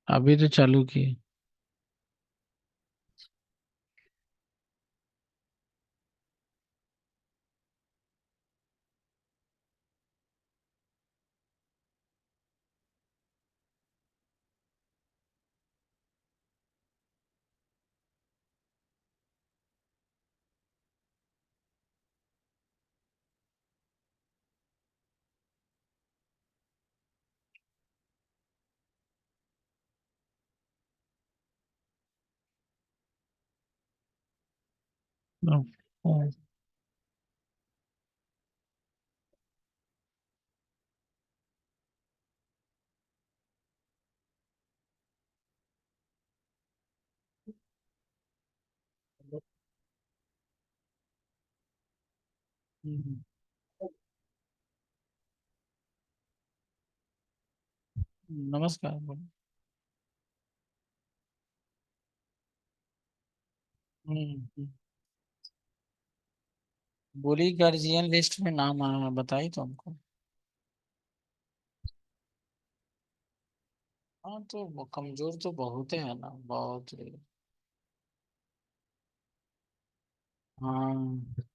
अभी तो चालू की। नमस्कार बोलो। हम्म। बोली गार्जियन लिस्ट में नाम आया, बताई तो हमको। हाँ तो वो कमजोर तो बहुत है ना, बहुत। हाँ।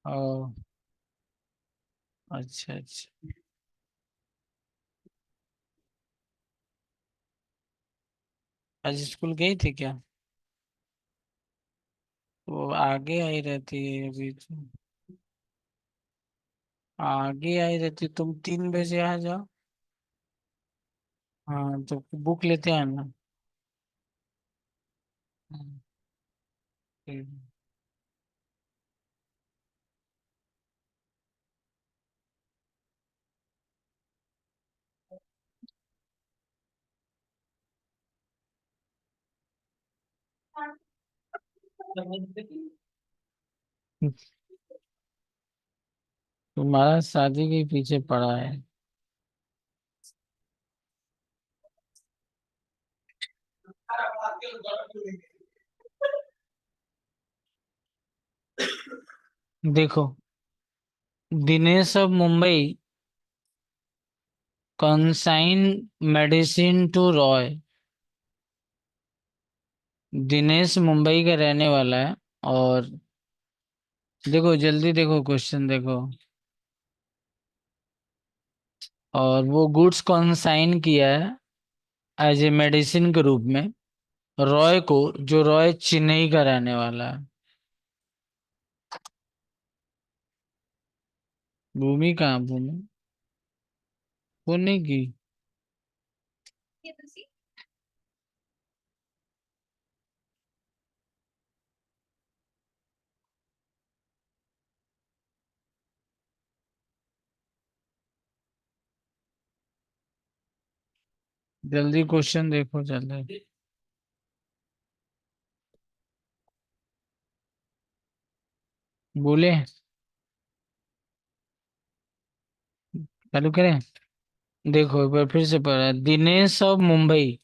ओ। अच्छा अच्छा। आज स्कूल गई थी क्या? वो आगे आई रहती है अभी तो। आगे आई रहती, तुम 3 बजे आ जाओ। हाँ तो बुक लेते हैं ना। हम्म, ठीक। तुम्हारा शादी के पीछे पड़ा है। देखो, Dinesh of Mumbai consign medicine to Roy. Dinesh Mumbai का रहने वाला है। और देखो जल्दी देखो, क्वेश्चन देखो। और वो गुड्स कंसाइन किया है एज ए मेडिसिन के रूप में रॉय को, जो रॉय चेन्नई का रहने वाला है। भूमि कहाँ, भूमि पुणे की। जल्दी क्वेश्चन देखो जल्दी। बोले चालू करें। देखो एक बार फिर से पढ़ा, Dinesh of Mumbai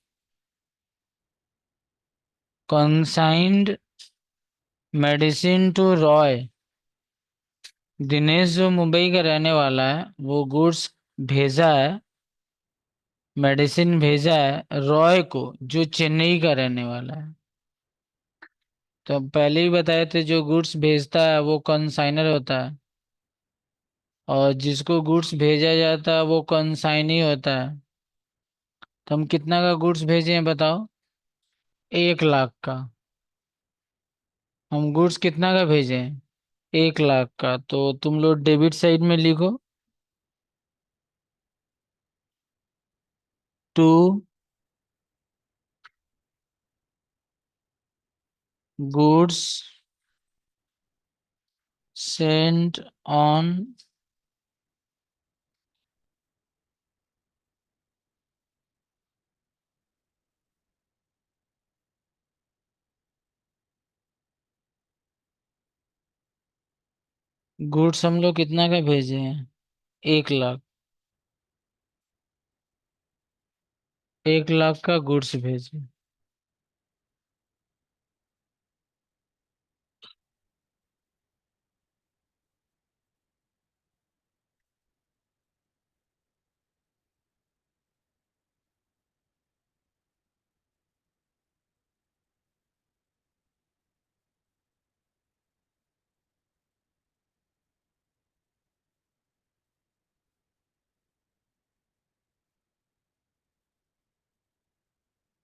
consigned medicine to Roy. Dinesh जो मुंबई का रहने वाला है वो गुड्स भेजा है, मेडिसिन भेजा है रॉय को, जो चेन्नई का रहने वाला है। तो हम पहले ही बताए थे, जो गुड्स भेजता है वो कंसाइनर होता है, और जिसको गुड्स भेजा जाता है वो कंसाइनी होता है। तो हम कितना का गुड्स भेजे हैं बताओ? 1 लाख का। हम गुड्स कितना का भेजे हैं? 1 लाख का। तो तुम लोग डेबिट साइड में लिखो, to goods sent on goods हम लोग कितना का भेजे हैं? 1 लाख। 1 लाख का गुड्स भेजे।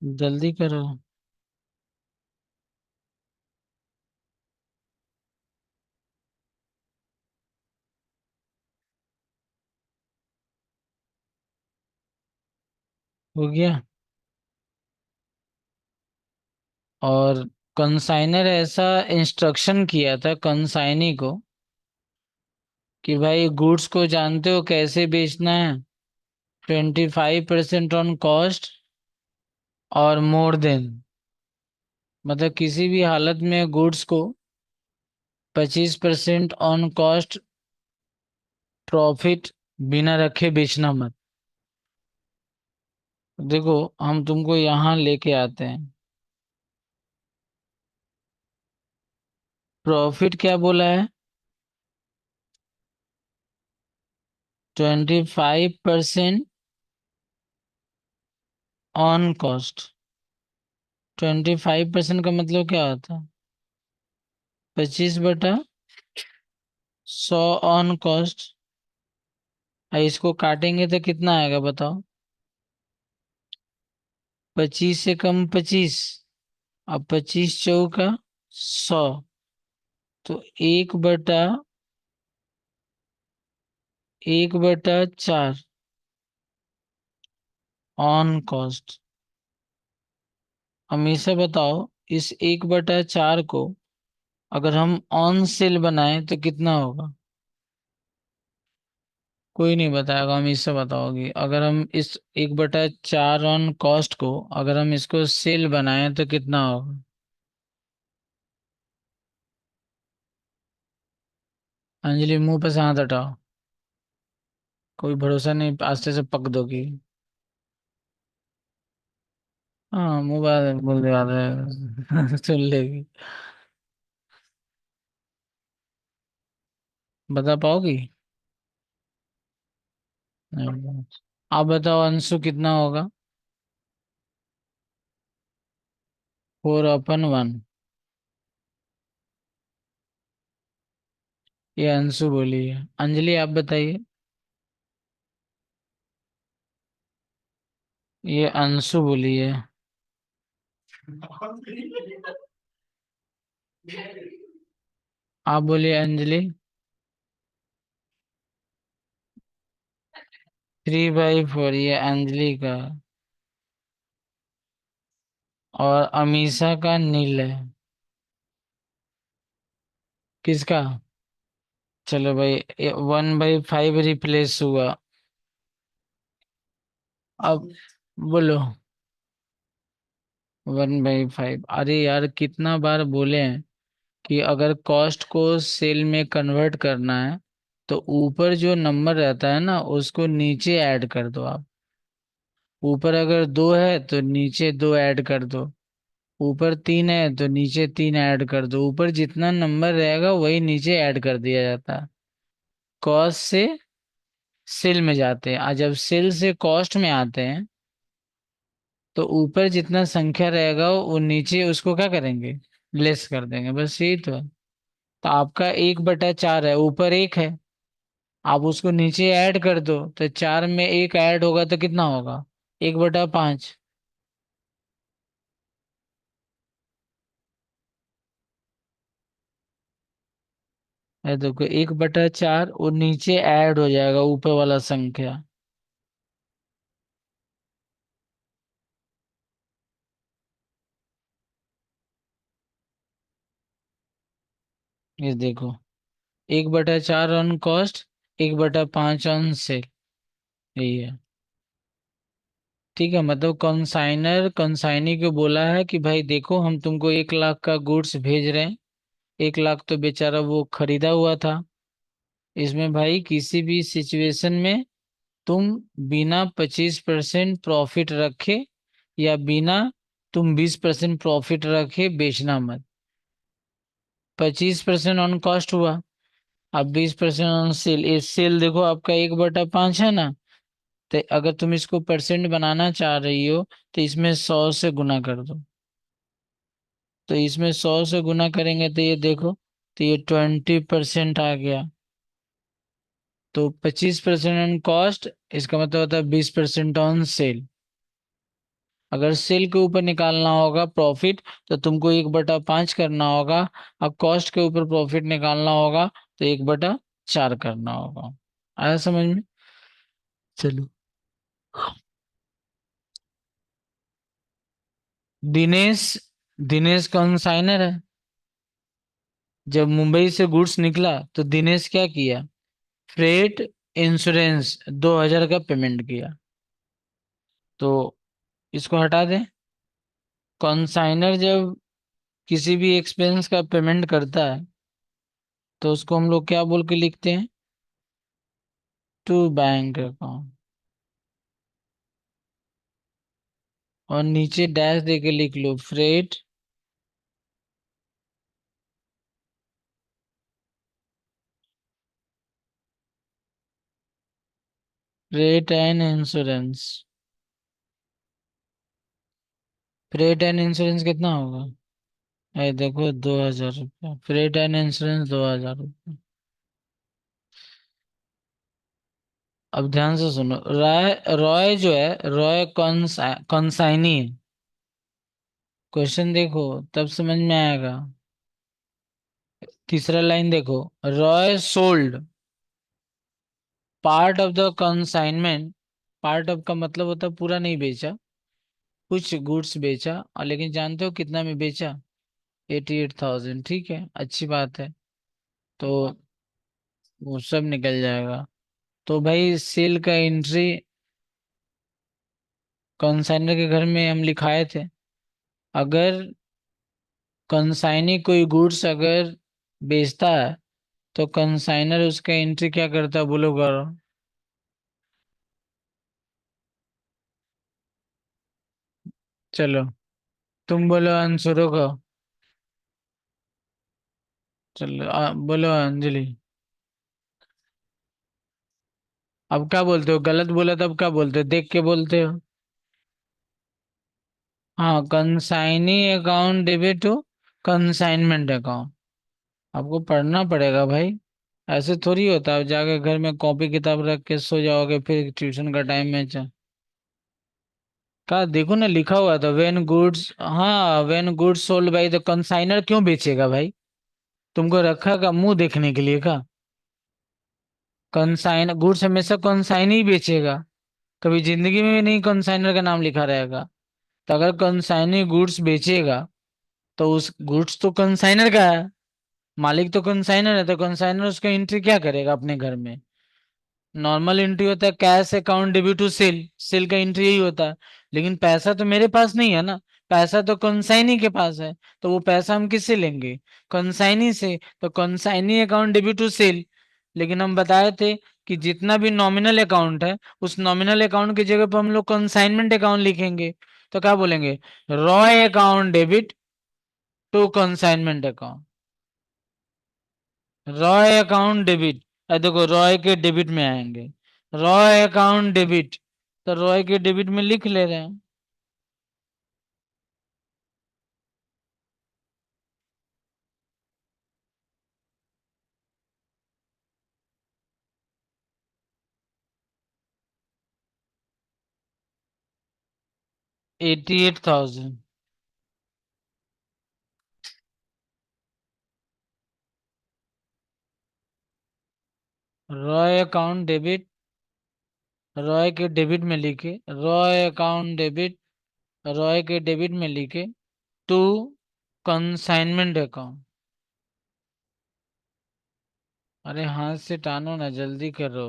जल्दी करो। हो गया। और कंसाइनर ऐसा इंस्ट्रक्शन किया था कंसाइनी को कि भाई गुड्स को जानते हो कैसे बेचना है? 25% ऑन कॉस्ट और मोर देन, मतलब किसी भी हालत में गुड्स को 25% ऑन कॉस्ट प्रॉफिट बिना रखे बेचना मत। देखो, हम तुमको यहाँ लेके आते हैं। प्रॉफिट क्या बोला है? 25% ऑन कॉस्ट। 25% का मतलब क्या होता है? 25/100 ऑन कॉस्ट। इसको काटेंगे तो कितना आएगा बताओ? 25 से कम 25। अब 25 × 100, तो 1/4 ऑन कॉस्ट। हमेशा बताओ, इस 1/4 को अगर हम ऑन सेल बनाएं तो कितना होगा? कोई नहीं बताएगा, हम इससे बताओगे। अगर हम इस 1/4 ऑन कॉस्ट को अगर हम इसको सेल बनाएं तो कितना होगा? अंजलि, मुंह पे से हाथ हटाओ। कोई भरोसा नहीं, आस्ते से पक दोगी। हाँ, मोबाइल बोल दे रहा है सुन लेगी। बता पाओगी? नहीं। आप बताओ अंशु, कितना होगा? 4/1। ये अंशु बोली है। अंजलि आप बताइए। ये अंशु बोली है। आप बोलिए अंजलि। 3/4 ये अंजलि का। और अमीषा का नील है। किसका? चलो भाई, 1/5 रिप्लेस हुआ। अब बोलो। 1/5। अरे यार, कितना बार बोले हैं कि अगर कॉस्ट को सेल में कन्वर्ट करना है तो ऊपर जो नंबर रहता है ना उसको नीचे ऐड कर दो आप। ऊपर अगर 2 है तो नीचे 2 ऐड कर दो। ऊपर 3 है तो नीचे 3 ऐड कर दो। ऊपर जितना नंबर रहेगा वही नीचे ऐड कर दिया जाता है। कॉस्ट से सेल में जाते हैं, और जब सेल से कॉस्ट में आते हैं तो ऊपर जितना संख्या रहेगा वो नीचे उसको क्या करेंगे? लेस कर देंगे, बस यही तो है। तो आपका 1/4 है, ऊपर 1 है। आप उसको नीचे ऐड कर दो तो 4 में 1 ऐड होगा तो कितना होगा? 1/5। है देखो, 1/4 और नीचे ऐड हो जाएगा ऊपर वाला संख्या। ये देखो, 1/4 ऑन कॉस्ट, 1/5 ऑन सेल। यही है। ठीक है, मतलब कंसाइनर कंसाइनी को बोला है कि भाई देखो, हम तुमको 1 लाख का गुड्स भेज रहे हैं। 1 लाख तो बेचारा वो खरीदा हुआ था, इसमें भाई किसी भी सिचुएशन में तुम बिना 25% प्रॉफिट रखे या बिना तुम 20% प्रॉफिट रखे बेचना मत। 25% ऑन कॉस्ट हुआ, अब 20% ऑन सेल। इस सेल देखो आपका 1/5 है ना, तो अगर तुम इसको परसेंट बनाना चाह रही हो तो इसमें 100 से गुना कर दो। तो इसमें 100 से गुना करेंगे तो ये देखो, तो ये 20% आ गया। तो 25% ऑन कॉस्ट, इसका मतलब होता है 20% ऑन सेल। अगर सेल के ऊपर निकालना होगा प्रॉफिट तो तुमको 1/5 करना होगा। अब कॉस्ट के ऊपर प्रॉफिट निकालना होगा तो 1/4 करना होगा। आया समझ में? चलो। दिनेश, दिनेश कंसाइनर है। जब मुंबई से गुड्स निकला तो दिनेश क्या किया? फ्रेट इंश्योरेंस 2,000 का पेमेंट किया। तो इसको हटा दें। कंसाइनर जब किसी भी एक्सपेंस का पेमेंट करता है तो उसको हम लोग क्या बोल के लिखते हैं? To bank account. और नीचे डैश दे के लिख लो freight, freight and insurance. Freight and insurance कितना होगा? ये देखो 2,000 रुपया, फ्रेट एंड इंश्योरेंस 2,000 रुपया। अब ध्यान से सुनो, रॉय, रॉय जो है, रॉय कॉन्साइनी है। क्वेश्चन देखो तब समझ में आएगा। तीसरा लाइन देखो, Roy sold part of the consignment. Part of का मतलब होता है पूरा नहीं बेचा, कुछ गुड्स बेचा। और लेकिन जानते हो कितना में बेचा? 88,000। ठीक है, अच्छी बात है। तो वो सब निकल जाएगा। तो भाई सेल का एंट्री कंसाइनर के घर में हम लिखाए थे। अगर कंसाइनी कोई गुड्स अगर बेचता है तो कंसाइनर उसका एंट्री क्या करता है, बोलो करो। चलो, तुम बोलो आंसरों को। चलो बोलो अंजलि। अब क्या बोलते हो? गलत बोला तब क्या बोलते हो? देख के बोलते हो। हाँ, consignee account debit to consignment account. आपको पढ़ना पड़ेगा भाई। ऐसे थोड़ी होता है जाके घर में कॉपी किताब रख के सो जाओगे फिर ट्यूशन का टाइम में का देखो ना, लिखा हुआ था वेन गुड्स। हाँ, when goods sold by the consignor. क्यों बेचेगा भाई? तुमको रखा का मुंह देखने के लिए का? कंसाइन गुड्स हमेशा कंसाइन ही बेचेगा, कभी जिंदगी में भी नहीं कंसाइनर का नाम लिखा रहेगा। तो अगर कंसाइनी गुड्स बेचेगा तो उस गुड्स तो कंसाइनर का है, मालिक तो कंसाइनर है, तो कंसाइनर उसका एंट्री क्या करेगा अपने घर में? नॉर्मल एंट्री होता है cash account debit to sale, sale का एंट्री यही होता है। लेकिन पैसा तो मेरे पास नहीं है ना, पैसा तो कंसाइनी के पास है। तो वो पैसा हम किससे लेंगे? कंसाइनी से। तो consignee account debit to sale. लेकिन हम बताए थे कि जितना भी नॉमिनल अकाउंट है उस नॉमिनल अकाउंट की जगह पर हम लोग कंसाइनमेंट अकाउंट लिखेंगे। तो क्या बोलेंगे? Roy account debit to consignment account. Roy account debit. देखो रॉय के डेबिट में आएंगे, रॉय अकाउंट डेबिट। तो रॉय के डेबिट में लिख ले रहे हैं। 88,000। रॉय अकाउंट डेबिट, रॉय के डेबिट में लिखे, रॉय अकाउंट डेबिट, रॉय के डेबिट में लिखे टू कंसाइनमेंट अकाउंट। अरे हाथ से टानो ना, जल्दी करो।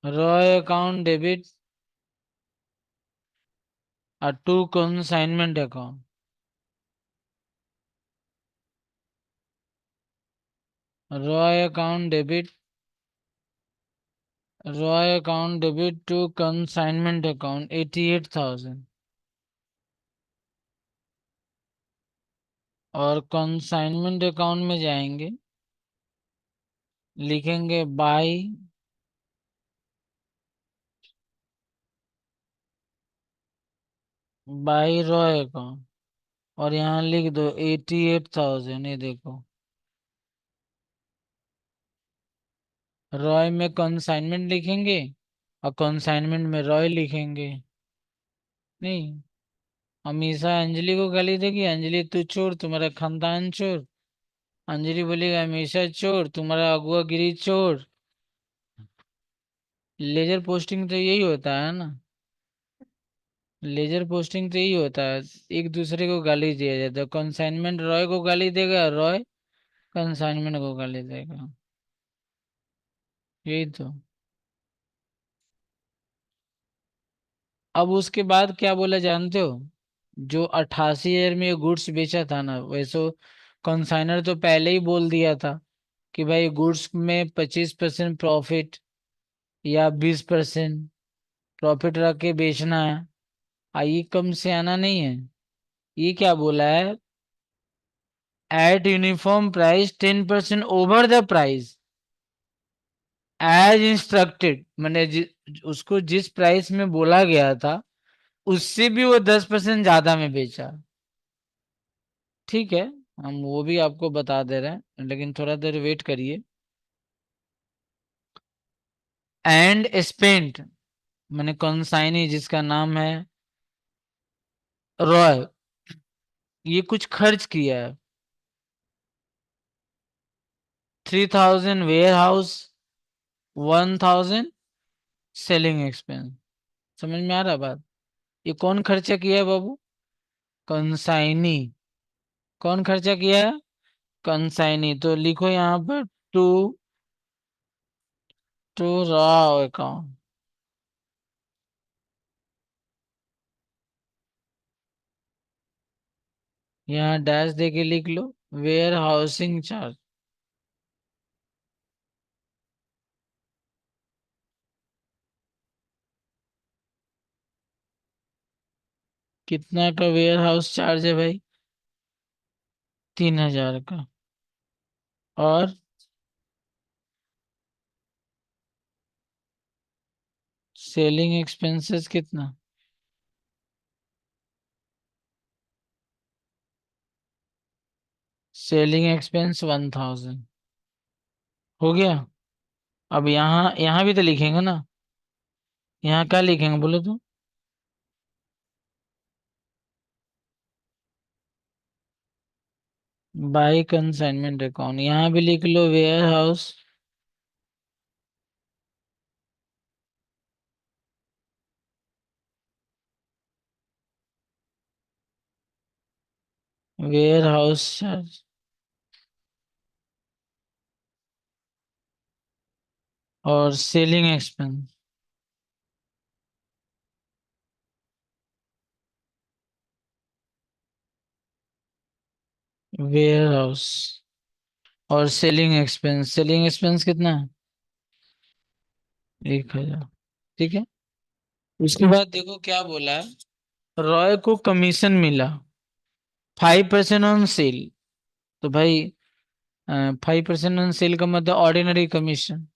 Roy account debit to consignment account. Roy account debit, Roy account debit to consignment account 88,000। और कंसाइनमेंट अकाउंट में जाएंगे, लिखेंगे बाई रॉय अकाउंट, और यहाँ लिख दो 88,000। ये देखो, रॉय में कंसाइनमेंट लिखेंगे और कंसाइनमेंट में रॉय लिखेंगे। नहीं, हमेशा अंजलि को गाली देगी, अंजलि तू चोर, तुम्हारा खानदान चोर। अंजलि बोलेगा हमेशा चोर, तुम्हारा अगुआ गिरी चोर। लेजर पोस्टिंग तो यही होता है ना, लेजर पोस्टिंग तो यही होता है, एक दूसरे को गाली दिया जाता है। कंसाइनमेंट रॉय को गाली देगा, रॉय कंसाइनमेंट को गाली देगा। यही तो। अब उसके बाद क्या बोला जानते हो? जो 88,000 में ये गुड्स बेचा था ना, वैसे कंसाइनर तो पहले ही बोल दिया था कि भाई गुड्स में 25% प्रॉफिट या 20% प्रॉफिट रख के बेचना है। ये कम से आना नहीं है। ये क्या बोला है? At uniform price 10% over the price as instructed, मैंने उसको जिस प्राइस में बोला गया था उससे भी वो 10% ज्यादा में बेचा। ठीक है, हम वो भी आपको बता दे रहे हैं, लेकिन थोड़ा देर वेट करिए। एंड स्पेंट, मैंने कंसाइनी जिसका नाम है रॉय, ये कुछ खर्च किया है। 3,000 वेयर हाउस, 1,000 सेलिंग एक्सपेंस। समझ में आ रहा बात? ये कौन खर्चा किया है बाबू? कंसाइनी। कौन खर्चा किया है? कंसाइनी। तो लिखो यहाँ पर टू टू रॉ अकाउंट। यहाँ डैश दे के लिख लो वेयर हाउसिंग चार्ज। कितना का वेयर हाउस चार्ज है भाई? 3,000 का। और सेलिंग एक्सपेंसेस कितना? Selling expense 1,000। हो गया। अब यहाँ यहाँ भी तो लिखेंगे ना। यहाँ क्या लिखेंगे बोलो तो? बाई कंसाइनमेंट अकाउंट, यहाँ भी लिख लो warehouse, warehouse charge और सेलिंग एक्सपेंस। वेयर हाउस और सेलिंग एक्सपेंस, सेलिंग एक्सपेंस कितना है? 1,000। ठीक है। उसके बाद देखो क्या बोला है। रॉय को कमीशन मिला 5% ऑन सेल। तो भाई 5% ऑन सेल का मतलब ऑर्डिनरी कमीशन।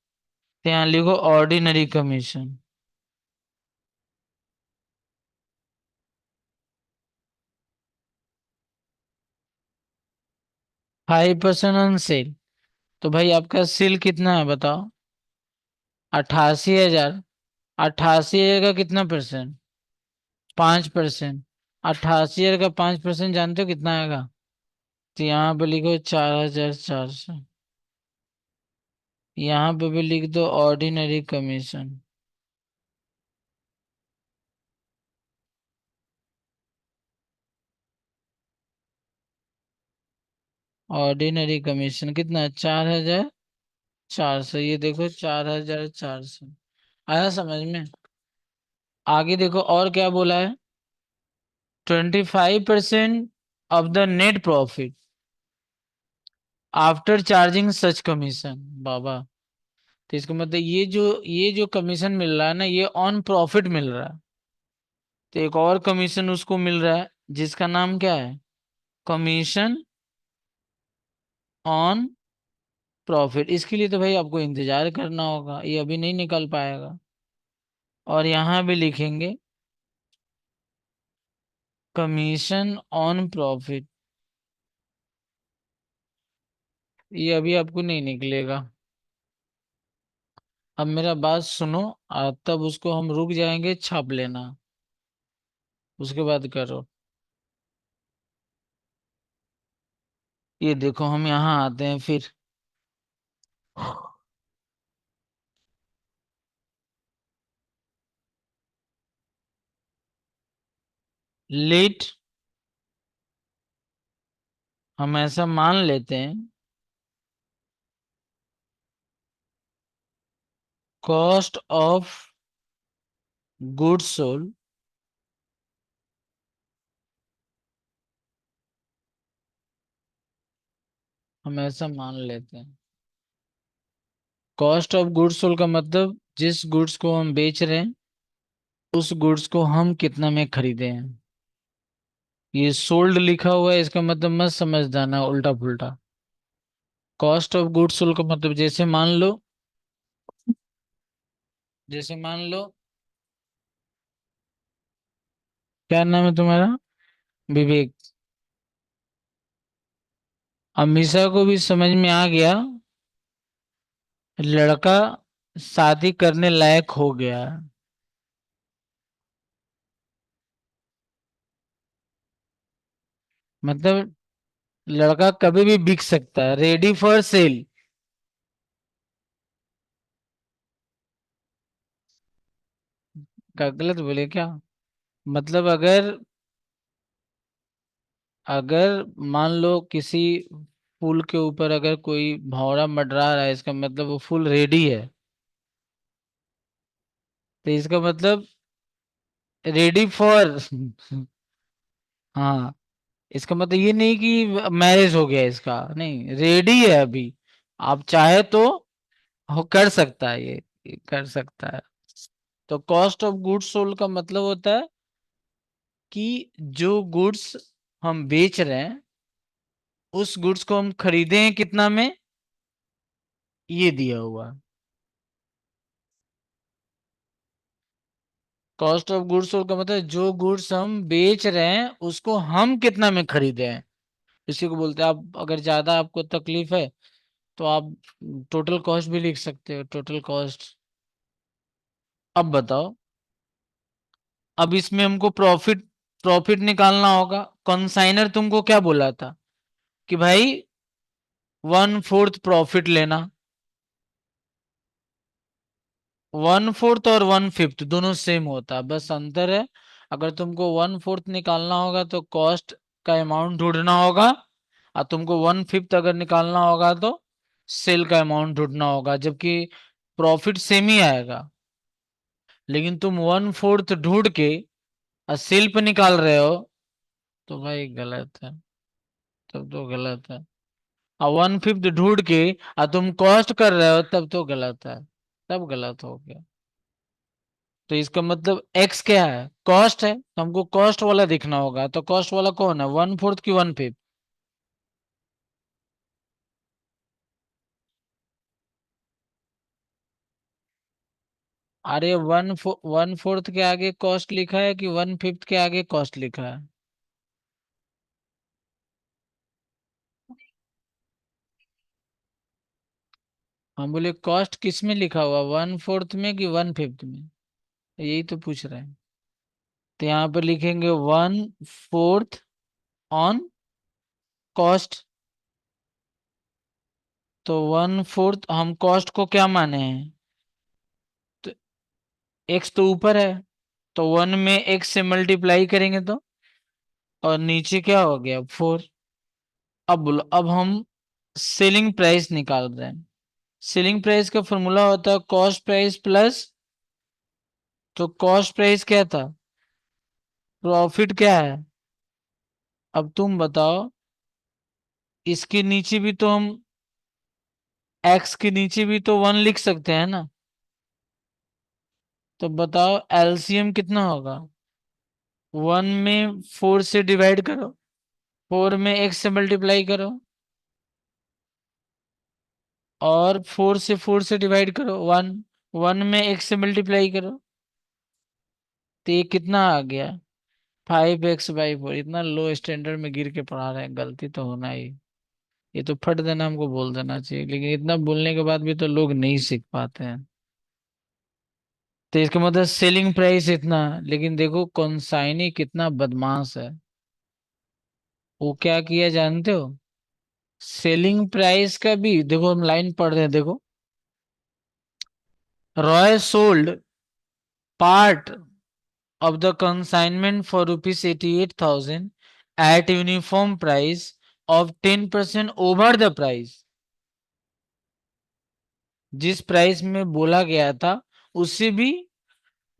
तो यहाँ लिखो ऑर्डिनरी कमीशन। 5% on sale. तो भाई आपका सेल कितना है बताओ? 88,000। 88,000 का कितना परसेंट? 5%। 88,000 का 5% जानते हो कितना आएगा? तो यहाँ पे लिखो 4,400। यहाँ पे भी लिख दो ऑर्डिनरी कमीशन। ऑर्डिनरी कमीशन कितना? 4,400। ये देखो 4,400। आया समझ में? आगे देखो और क्या बोला है। 25% of the net profit. After charging such commission. बाबा, तो इसका मतलब ये जो कमीशन मिल रहा है ना, ये ऑन प्रॉफिट मिल रहा है। तो एक और कमीशन उसको मिल रहा है जिसका नाम क्या है? Commission on profit. इसके लिए तो भाई आपको इंतजार करना होगा, ये अभी नहीं निकल पाएगा। और यहाँ भी लिखेंगे कमीशन ऑन प्रॉफिट, ये अभी आपको नहीं निकलेगा। अब मेरा बात सुनो, तब उसको हम रुक जाएंगे, छाप लेना, उसके बाद करो। ये देखो हम यहाँ आते हैं फिर। लेट, हम ऐसा मान लेते हैं, कॉस्ट ऑफ गुड्स सोल्ड, हम ऐसा मान लेते हैं। कॉस्ट ऑफ गुड्स सोल्ड का मतलब जिस गुड्स को हम बेच रहे हैं उस गुड्स को हम कितना में खरीदे हैं। ये सोल्ड लिखा हुआ है, इसका मतलब मत समझ जाना उल्टा पुल्टा। कॉस्ट ऑफ गुड्स सोल्ड का मतलब जैसे मान लो, क्या नाम है तुम्हारा? विवेक। अमीषा को भी समझ में आ गया, लड़का शादी करने लायक हो गया। मतलब लड़का कभी भी बिक सकता है, रेडी फॉर सेल। का गलत बोले क्या? मतलब अगर अगर मान लो किसी फूल के ऊपर अगर कोई भौरा मंडरा रहा है, इसका मतलब वो फूल रेडी है। तो इसका मतलब रेडी फॉर हाँ, इसका मतलब ये नहीं कि मैरिज हो गया इसका, नहीं, रेडी है अभी। आप चाहे तो हो कर सकता है ये कर सकता है। तो कॉस्ट ऑफ गुड्स सोल्ड का मतलब होता है कि जो गुड्स हम बेच रहे हैं उस गुड्स को हम खरीदे हैं कितना में, ये दिया हुआ। कॉस्ट ऑफ गुड्स सोल्ड का मतलब जो गुड्स हम बेच रहे हैं उसको हम कितना में खरीदे हैं, इसी को बोलते हैं। आप अगर ज्यादा आपको तकलीफ है तो आप टोटल कॉस्ट भी लिख सकते हो, टोटल कॉस्ट। अब बताओ, अब इसमें हमको प्रॉफिट प्रॉफिट निकालना होगा। कंसाइनर तुमको क्या बोला था कि भाई 1/4 प्रॉफिट लेना। 1/4 और 1/5 दोनों सेम होता है, बस अंतर है। अगर तुमको 1/4 निकालना होगा तो कॉस्ट का अमाउंट ढूंढना होगा, और तुमको 1/5 अगर निकालना होगा तो सेल का अमाउंट ढूंढना होगा, जबकि प्रॉफिट सेम ही आएगा। लेकिन तुम 1/4 ढूंढ के और सेल पे निकाल रहे हो, तो भाई गलत है, तब तो गलत है। और 1/5 ढूंढ के और तुम कॉस्ट कर रहे हो, तब तो गलत है, तब गलत हो गया। तो इसका मतलब एक्स क्या है? कॉस्ट है, तो हमको कॉस्ट वाला देखना होगा। तो कॉस्ट वाला कौन है, 1/4 की 1/5? अरे 1/4 के आगे कॉस्ट लिखा है कि 1/5 के आगे कॉस्ट लिखा है? हम बोले कॉस्ट किस में लिखा हुआ, 1/4 में कि 1/5 में? यही तो पूछ रहे हैं। तो यहाँ पर लिखेंगे 1/4 ऑन कॉस्ट। तो 1/4 हम कॉस्ट को क्या माने हैं? तो एक्स तो ऊपर है, तो 1 में एक्स से मल्टीप्लाई करेंगे तो, और नीचे क्या हो गया 4। अब बोलो, अब हम सेलिंग प्राइस निकाल रहे हैं। सेलिंग प्राइस का फॉर्मूला होता है कॉस्ट प्राइस प्लस, तो कॉस्ट प्राइस क्या था, प्रॉफिट क्या है? अब तुम बताओ, इसके नीचे भी तो हम, एक्स के नीचे भी तो वन लिख सकते हैं ना। तो बताओ एलसीएम कितना होगा। वन में फोर से डिवाइड करो, फोर में एक्स से मल्टीप्लाई करो, और फोर से डिवाइड करो, वन, वन में एक्स से मल्टीप्लाई करो। तो ये कितना आ गया, 5x/4। इतना लो स्टैंडर्ड में गिर के पढ़ा रहे हैं, गलती तो होना ही। ये तो फट देना हमको बोल देना चाहिए, लेकिन इतना बोलने के बाद भी तो लोग नहीं सीख पाते हैं। तो इसका मतलब सेलिंग प्राइस इतना, लेकिन देखो कौनसाइनी कितना बदमाश है। वो क्या किया जानते हो, सेलिंग प्राइस का भी देखो, हम लाइन पढ़ रहे हैं देखो। Roy sold part of the consignment for rupees 88,000 at uniform price of 10% over the price। जिस प्राइस में बोला गया था उससे भी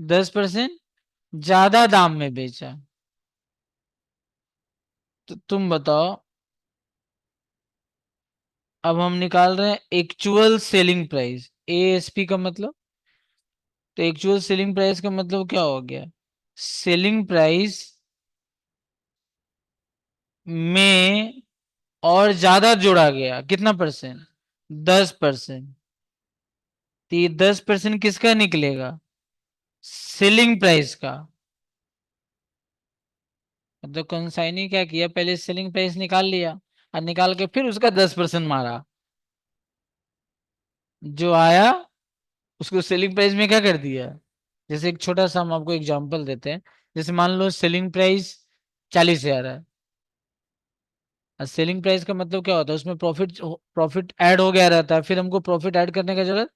10% ज्यादा दाम में बेचा। तो तुम बताओ, अब हम निकाल रहे हैं एक्चुअल सेलिंग प्राइस, एएसपी का मतलब। तो एक्चुअल सेलिंग प्राइस का मतलब क्या हो गया, सेलिंग प्राइस में और ज्यादा जोड़ा गया कितना परसेंट, 10%। तो ये 10% किसका निकलेगा, सेलिंग प्राइस का। मतलब कंसाइनी क्या किया, पहले सेलिंग प्राइस निकाल लिया, और निकाल के फिर उसका 10% मारा, जो आया उसको सेलिंग प्राइस में क्या कर दिया। जैसे एक छोटा सा हम आपको एग्जांपल देते हैं। जैसे मान लो सेलिंग प्राइस 40,000 है, और सेलिंग प्राइस का मतलब क्या होता है, उसमें प्रॉफिट प्रॉफिट ऐड हो गया रहता है, फिर हमको प्रॉफिट ऐड करने का जरूरत।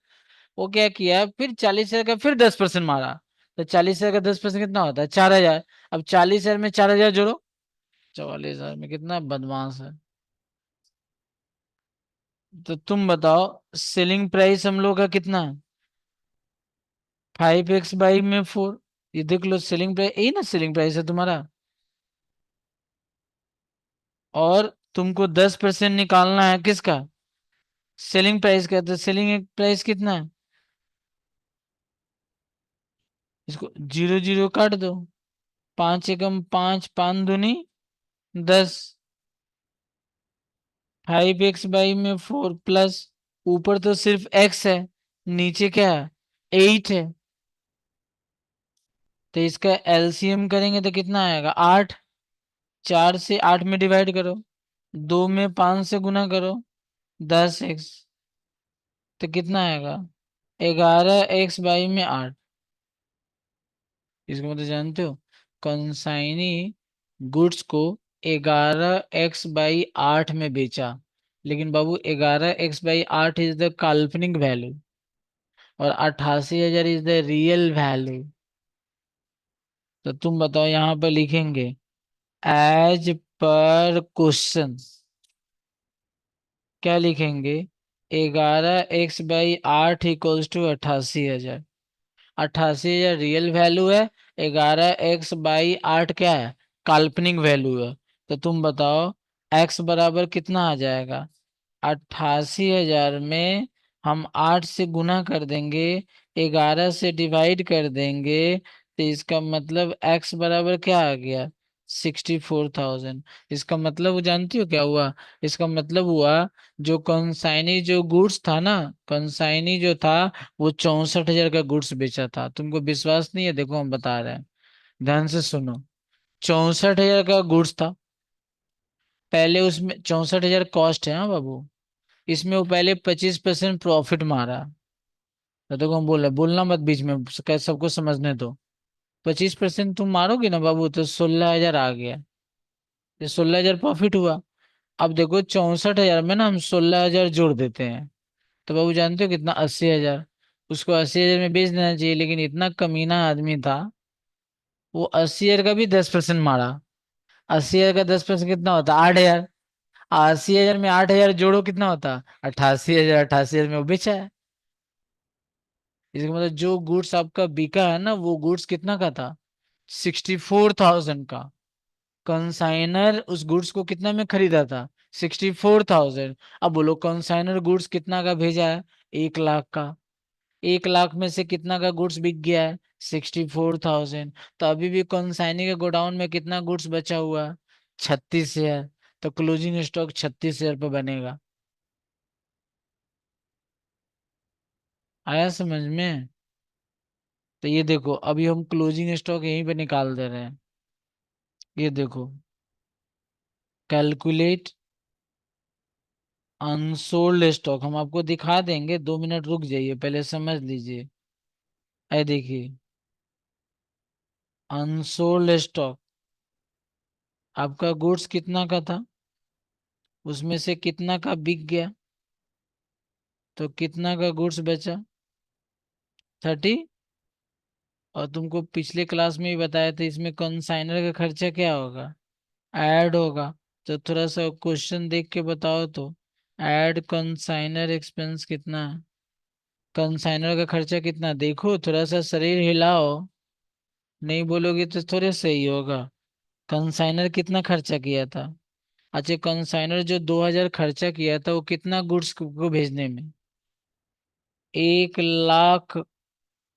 वो क्या किया, फिर 40,000 का फिर 10% मारा। तो 40,000 का 10% कितना होता है, 4,000। अब 40,000 में 4,000 जोड़ो, 44,000 में। कितना बदमाश है। तो तुम बताओ सेलिंग प्राइस हम लोग का कितना है, 5x/4। ये देख लो सेलिंग प्राइस, यही ना सेलिंग प्राइस है तुम्हारा। और तुमको 10% निकालना है किसका, सेलिंग प्राइस का। तो सेलिंग प्राइस कितना है, इसको जीरो जीरो काट दो। 5 एकम 5, 5 दूनी 10, 5x/4 प्लस, ऊपर तो सिर्फ x है, नीचे क्या है, 8 है। तो इसका एलसीएम करेंगे तो कितना आएगा, 8। 4 से 8 में डिवाइड करो, 2 में 5 से गुना करो, 10x। तो कितना आएगा, 11x/8। इसको मतलब जानते हो, कंसाइनी गुड्स को 11x/8 में बेचा। लेकिन बाबू 11x/8 इज द काल्पनिक वैल्यू, और 88,000 इज द रियल वैल्यू। तो तुम बताओ यहाँ पर लिखेंगे एज पर क्वेश्चन, क्या लिखेंगे, 11x/8 equals to 88,000। 88,000 real value है, 11x/8 क्या है, काल्पनिक वैल्यू है। तो तुम बताओ x बराबर कितना आ जाएगा, 88,000 में हम 8 से गुना कर देंगे, 11 से डिवाइड कर देंगे। तो इसका मतलब x बराबर क्या आ गया, 64,000। इसका मतलब वो जानती हो क्या हुआ, इसका मतलब हुआ जो कंसाइनी जो गुड्स था ना, कंसाइनी जो था वो 64,000 का गुड्स बेचा था। तुमको विश्वास नहीं है, देखो हम बता रहे हैं, ध्यान से सुनो। 64,000 का गुड्स था, पहले उसमें 64,000 कॉस्ट है, हाँ बाबू। इसमें वो पहले 25% प्रॉफिट मारा। तो देखो हम बोल रहे, बोलना मत बीच में, सबको समझने दो। 25% तुम मारोगे ना बाबू, तो 16,000 आ गया। ये 16,000 प्रॉफिट हुआ। अब देखो 64,000 में ना हम 16,000 जोड़ देते हैं, तो बाबू जानते हो कितना, 80,000। उसको 80,000 में बेच देना चाहिए, लेकिन इतना कमीना आदमी था, वो 80,000 का भी 10% मारा। 80,000 का 10% कितना होता, 8,000। 80,000 में 8,000 जोड़ो कितना होता, 88,000। 88,000 में वो बेचा है। इसका मतलब जो गुड्स आपका बिका है ना, वो गुड्स कितना का था, 64,000 का। कंसाइनर उस गुड्स को कितना में खरीदा था, 64,000। अब बोलो कंसाइनर गुड्स कितना का भेजा है? 1 लाख का। 1 लाख में से कितना का गुड्स बिक गया है? 64,000। तो अभी भी कंसाइनी के गोडाउन में कितना गुड्स बचा हुआ है? 36 शेयर। तो क्लोजिंग स्टॉक 36 शेयर पे बनेगा। आया समझ में? तो ये देखो, अभी हम क्लोजिंग स्टॉक यहीं पे निकाल दे रहे हैं। ये देखो, कैलकुलेट अनसोल्ड स्टॉक हम आपको दिखा देंगे, 2 मिनट रुक जाइए, पहले समझ लीजिए। ये देखिए, अनसोल्ड स्टॉक, आपका गुड्स कितना का था, उसमें से कितना का बिक गया, तो कितना का गुड्स बचा? 30। और तुमको पिछले क्लास में ही बताया था, इसमें कंसाइनर का खर्चा क्या होगा? ऐड होगा। तो थोड़ा सा क्वेश्चन देख के बताओ तो, ऐड कंसाइनर एक्सपेंस कितना है? कंसाइनर का खर्चा कितना, देखो थोड़ा सा शरीर हिलाओ। नहीं बोलोगे तो थोड़े सही होगा। कंसाइनर कितना खर्चा किया था? अच्छा, कंसाइनर जो 2,000 खर्चा किया था, वो कितना गुड्स को भेजने में? 1 लाख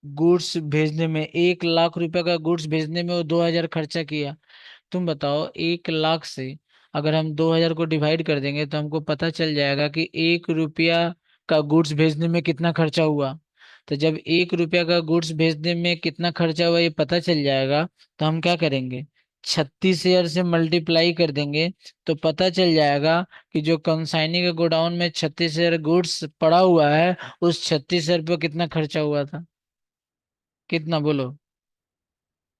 गुड्स भेजने में, 1 लाख रुपए का गुड्स भेजने में वो 2,000 खर्चा किया। तुम बताओ, 1 लाख से अगर हम 2,000 को डिवाइड कर देंगे तो हमको पता चल जाएगा कि 1 रुपया का गुड्स भेजने में कितना खर्चा हुआ। तो जब 1 रुपया का गुड्स भेजने में कितना खर्चा हुआ ये पता चल जाएगा, तो हम क्या करेंगे? 36 शेयर से मल्टीप्लाई कर देंगे। तो पता चल जाएगा कि जो कंसाइनी के गोडाउन में 36 शेयर गुड्स पड़ा हुआ है, उस 36 शेयर पे कितना खर्चा हुआ था? कितना बोलो?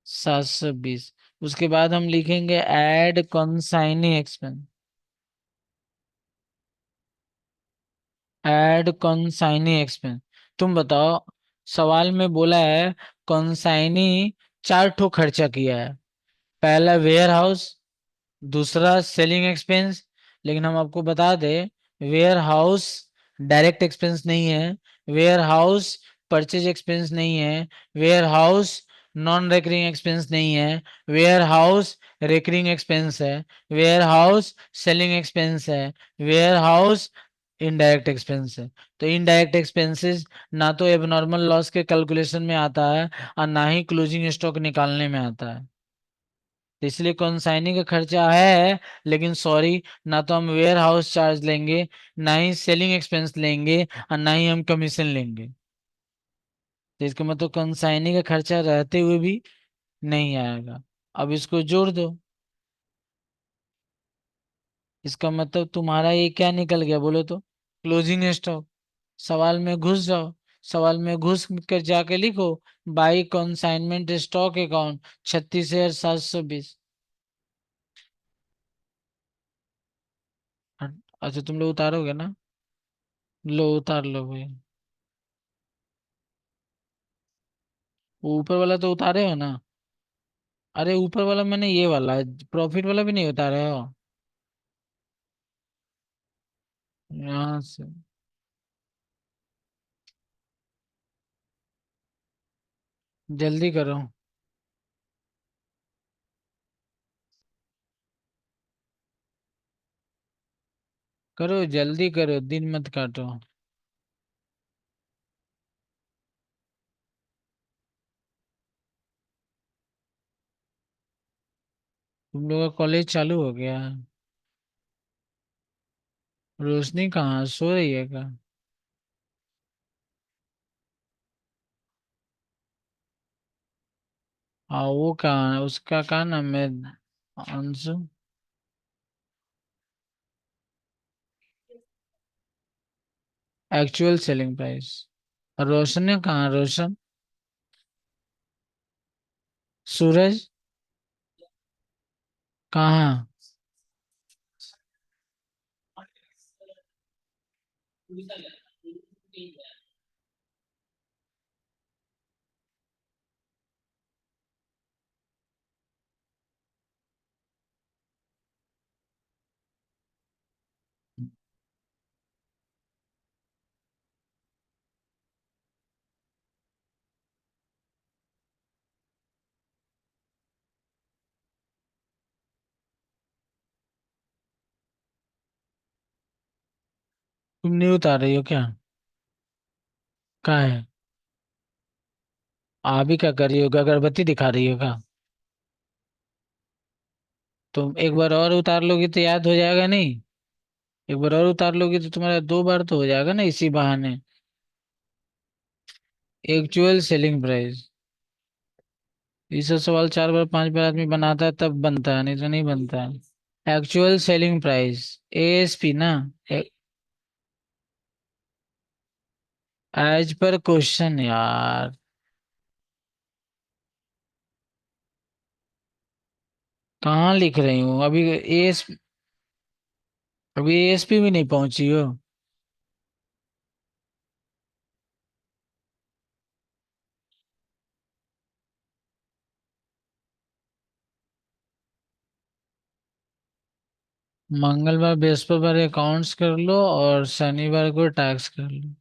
720। उसके बाद हम लिखेंगे add consignee expense. Add consignee expense. तुम बताओ, सवाल में बोला है कंसाइनी 4 ठो खर्चा किया है। पहला वेयर हाउस, दूसरा सेलिंग एक्सपेंस। लेकिन हम आपको बता दें, वेयर हाउस डायरेक्ट एक्सपेंस नहीं है, वेयर हाउस परचेज एक्सपेंस नहीं है, warehouse non recurring expense नहीं है, वेयर हाउस रेकरिंग एक्सपेंस है, वेयर हाउस सेलिंग एक्सपेंस है, वेयर हाउस इनडायरेक्ट एक्सपेंस है। तो इनडायरेक्ट एक्सपेंसेस ना तो एबनॉर्मल लॉस के कैलकुलेशन में आता है, और ना ही क्लोजिंग स्टॉक निकालने में आता है। तो इसलिए कंसाइनिंग का खर्चा है, लेकिन सॉरी, ना तो हम वेयर हाउस चार्ज लेंगे, ना ही सेलिंग एक्सपेंस लेंगे, और ना ही हम कमीशन लेंगे। तो इसका मतलब कंसाइनिंग का खर्चा रहते हुए भी नहीं आएगा। अब इसको जोड़ दो। इसका मतलब तुम्हारा ये क्या निकल गया बोलो तो? Closing stock. सवाल में घुस जाओ, सवाल में घुस कर जाके लिखो, बाई कंसाइनमेंट स्टॉक अकाउंट 36,720। अच्छा, तुम लोग उतारोगे ना? लो उतार लो भाई। वो ऊपर वाला तो उतारे हो ना? अरे ऊपर वाला मैंने ये वाला प्रॉफिट वाला भी नहीं उतारे हो? यहाँ से जल्दी करो। करो जल्दी करो, दिन मत काटो। तुम लोग का कॉलेज चालू हो गया? रोशनी कहाँ सो रही है क्या? हाँ, वो कहाँ है, उसका कहाँ नाम है? Anshu. Actual selling price. Roshan है कहाँ, रोशन? सूरज कहाँ? तुम नहीं उतार रही हो क्या? कहाँ है? आप ही क्या कर रही हो? अगरबत्ती दिखा रही हो क्या? तुम एक बार और उतार लोगी तो याद हो जाएगा नहीं? एक बार और उतार लोगी तो तुम्हारा 2 बार तो हो जाएगा ना इसी बहाने। Actual selling price. ये सब सवाल 4 बार 5 बार आदमी बनाता है तब बनता है, नहीं तो नहीं बनता है। एक्चुअल सेलिंग प्राइस, एएसपी ना। एज पर क्वेश्चन यार। कहाँ लिख रही हूँ अभी? एएस अभी एएसपी भी नहीं पहुंची हो। मंगलवार बृहस्पतिवार अकाउंट्स कर लो और शनिवार को टैक्स कर लो।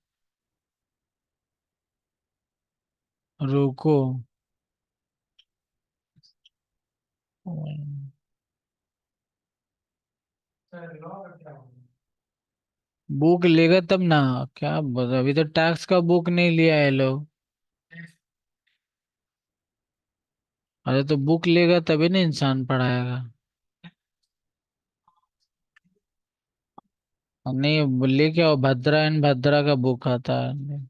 रुको। बुक लेगा तब ना। क्या बता, अभी तो टैक्स का बुक नहीं लिया है लोग। अरे तो बुक लेगा तभी ना इंसान पढ़ाएगा। और नहीं लेके आओ, भद्रा एंड भद्रा का बुक आता है।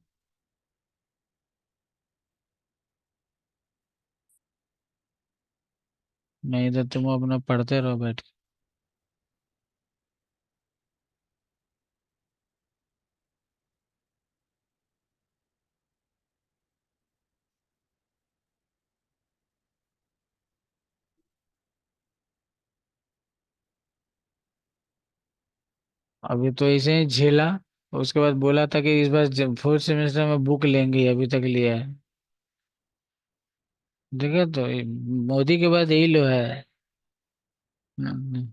नहीं तो तुम अपना पढ़ते रहो बैठ के। अभी तो ऐसे ही झेला। उसके बाद बोला था कि इस बार जब फोर्थ सेमेस्टर में बुक लेंगे, अभी तक लिया है। देखा तो मोदी के बाद यही लो है। हम्म।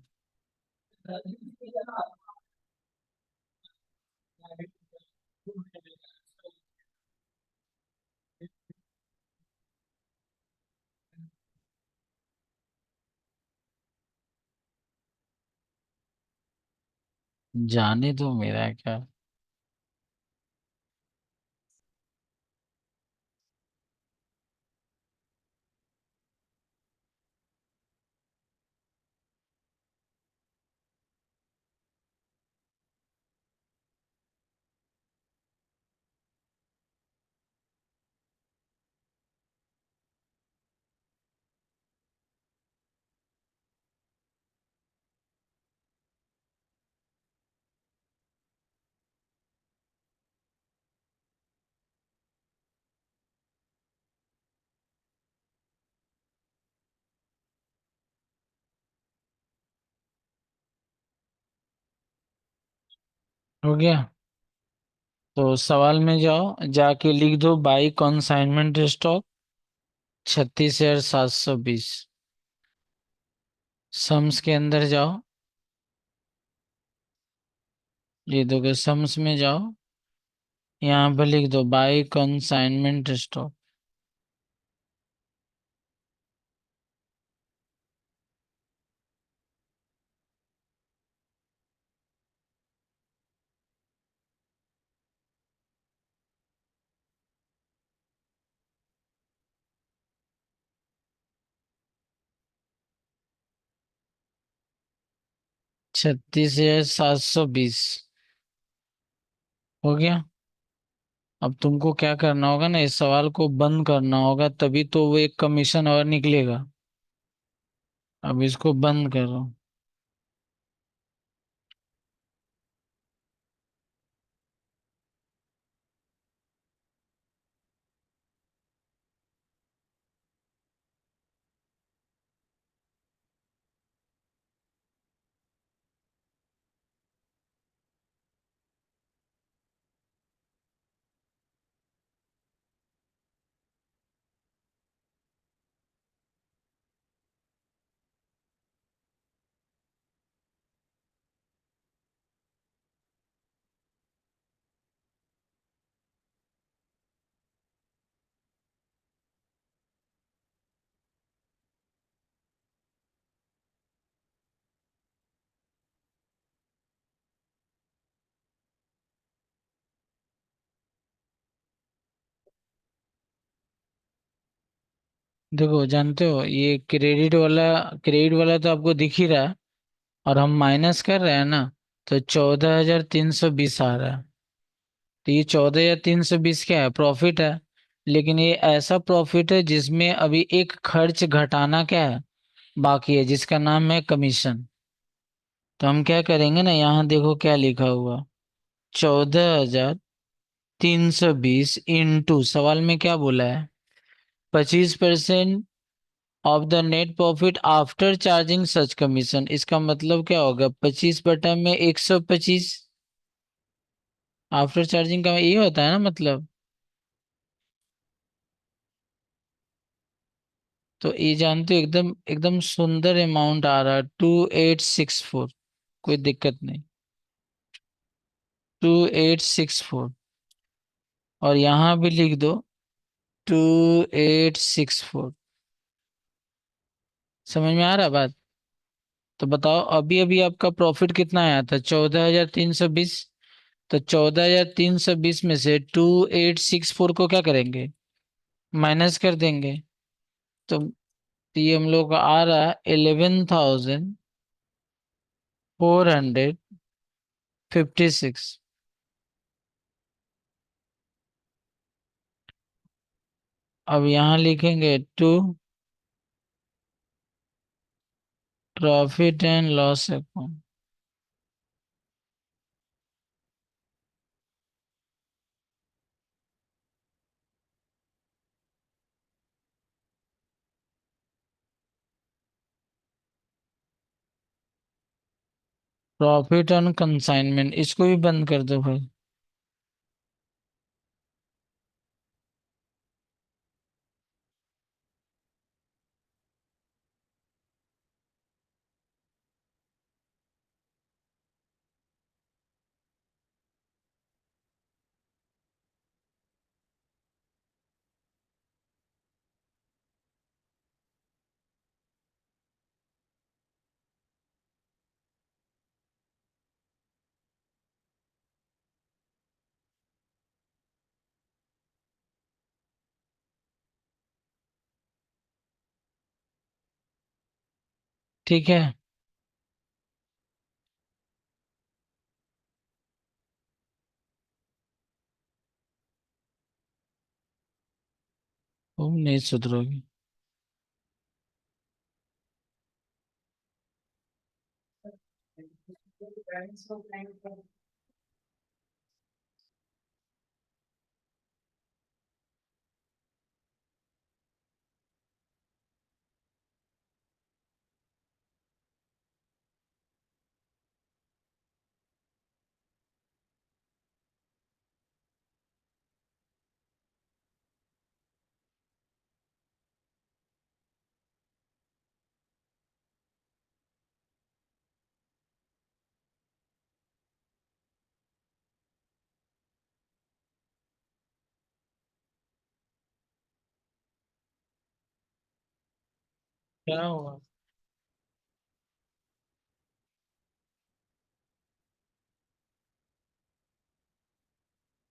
जाने तो मेरा क्या। हो गया। तो सवाल में जाओ, जाके लिख दो बाई कंसाइनमेंट स्टॉक 36,720। सम्स के अंदर जाओ। ये देखो सम्स में जाओ। यहाँ पे लिख दो बाई कंसाइनमेंट स्टॉक। 36,720 हो गया। अब तुमको क्या करना होगा ना, इस सवाल को बंद करना होगा, तभी तो वो एक कमीशन और निकलेगा। अब इसको बंद करो। देखो जानते हो, ये क्रेडिट वाला तो आपको दिख ही रहा है, और हम माइनस कर रहे हैं ना, तो 14,320 आ रहा है। तो ये 14,320 क्या है? प्रॉफिट है। लेकिन ये ऐसा प्रॉफिट है जिसमें अभी एक खर्च घटाना क्या है, बाकी है, जिसका नाम है कमीशन। तो हम क्या करेंगे ना, यहाँ देखो क्या लिखा हुआ, 14,320 इंटू, सवाल में क्या बोला है, 25% of the net profit after charging such commission. इसका मतलब क्या होगा, 25 बटा में 125, आफ्टर चार्जिंग का ये होता है ना मतलब। तो ये जानते हो, एकदम एकदम सुंदर अमाउंट आ रहा है, 2864। कोई दिक्कत नहीं, 2864। और यहाँ भी लिख दो 2864। समझ में आ रहा है बात? तो बताओ, अभी अभी आपका प्रॉफिट कितना आया था, 14,320। तो 14,320 में से 2864 को क्या करेंगे, माइनस कर देंगे। तो ये हम लोग का आ रहा है 11,456। अब यहाँ लिखेंगे to profit and loss account. Profit on consignment, इसको भी बंद कर दो भाई। ठीक है। तुम नहीं सुधरोगे। क्या हुआ?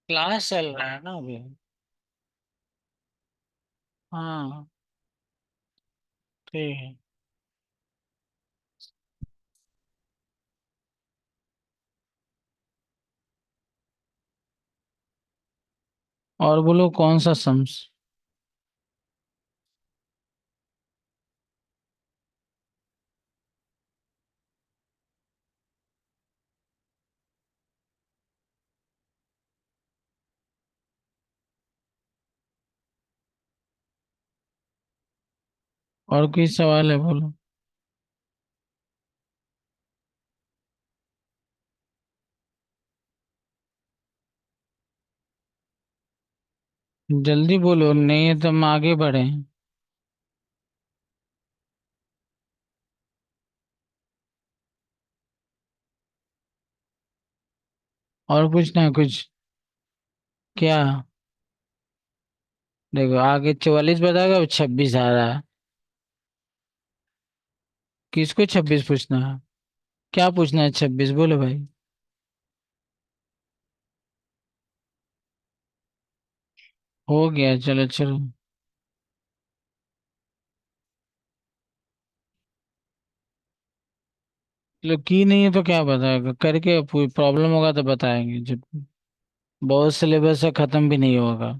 क्लास चल रहा है ना अभी। हाँ, ठीक है। और बोलो कौन सा सम्स? और कोई सवाल है, बोलो। जल्दी बोलो, नहीं है तो हम आगे बढ़े। और पूछना है कुछ? क्या? देखो, आगे 44 बताओगे, अब 26 आ रहा है। किसको 26 पूछना है? क्या पूछना है 26, बोलो भाई। हो गया, चलो चलो। चलो की नहीं है तो क्या बताएगा, करके कोई प्रॉब्लम होगा तो बताएंगे जब। बहुत सिलेबस है, खत्म भी नहीं होगा।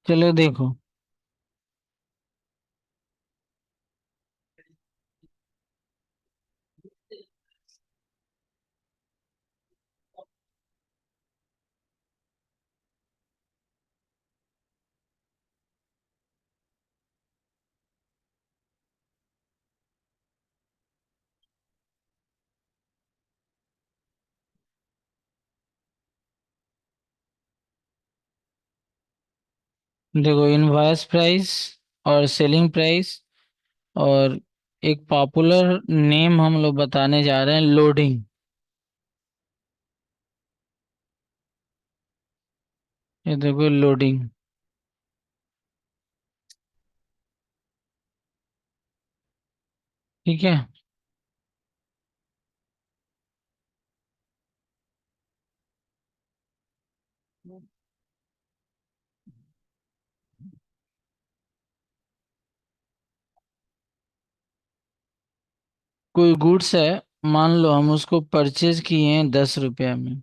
चलो देखो। देखो, इनवॉइस प्राइस और सेलिंग प्राइस और एक पॉपुलर नेम हम लोग बताने जा रहे हैं, लोडिंग। ये देखो, लोडिंग। ठीक है। कोई गुड्स है, मान लो हम उसको परचेज किए हैं 10 रुपया में,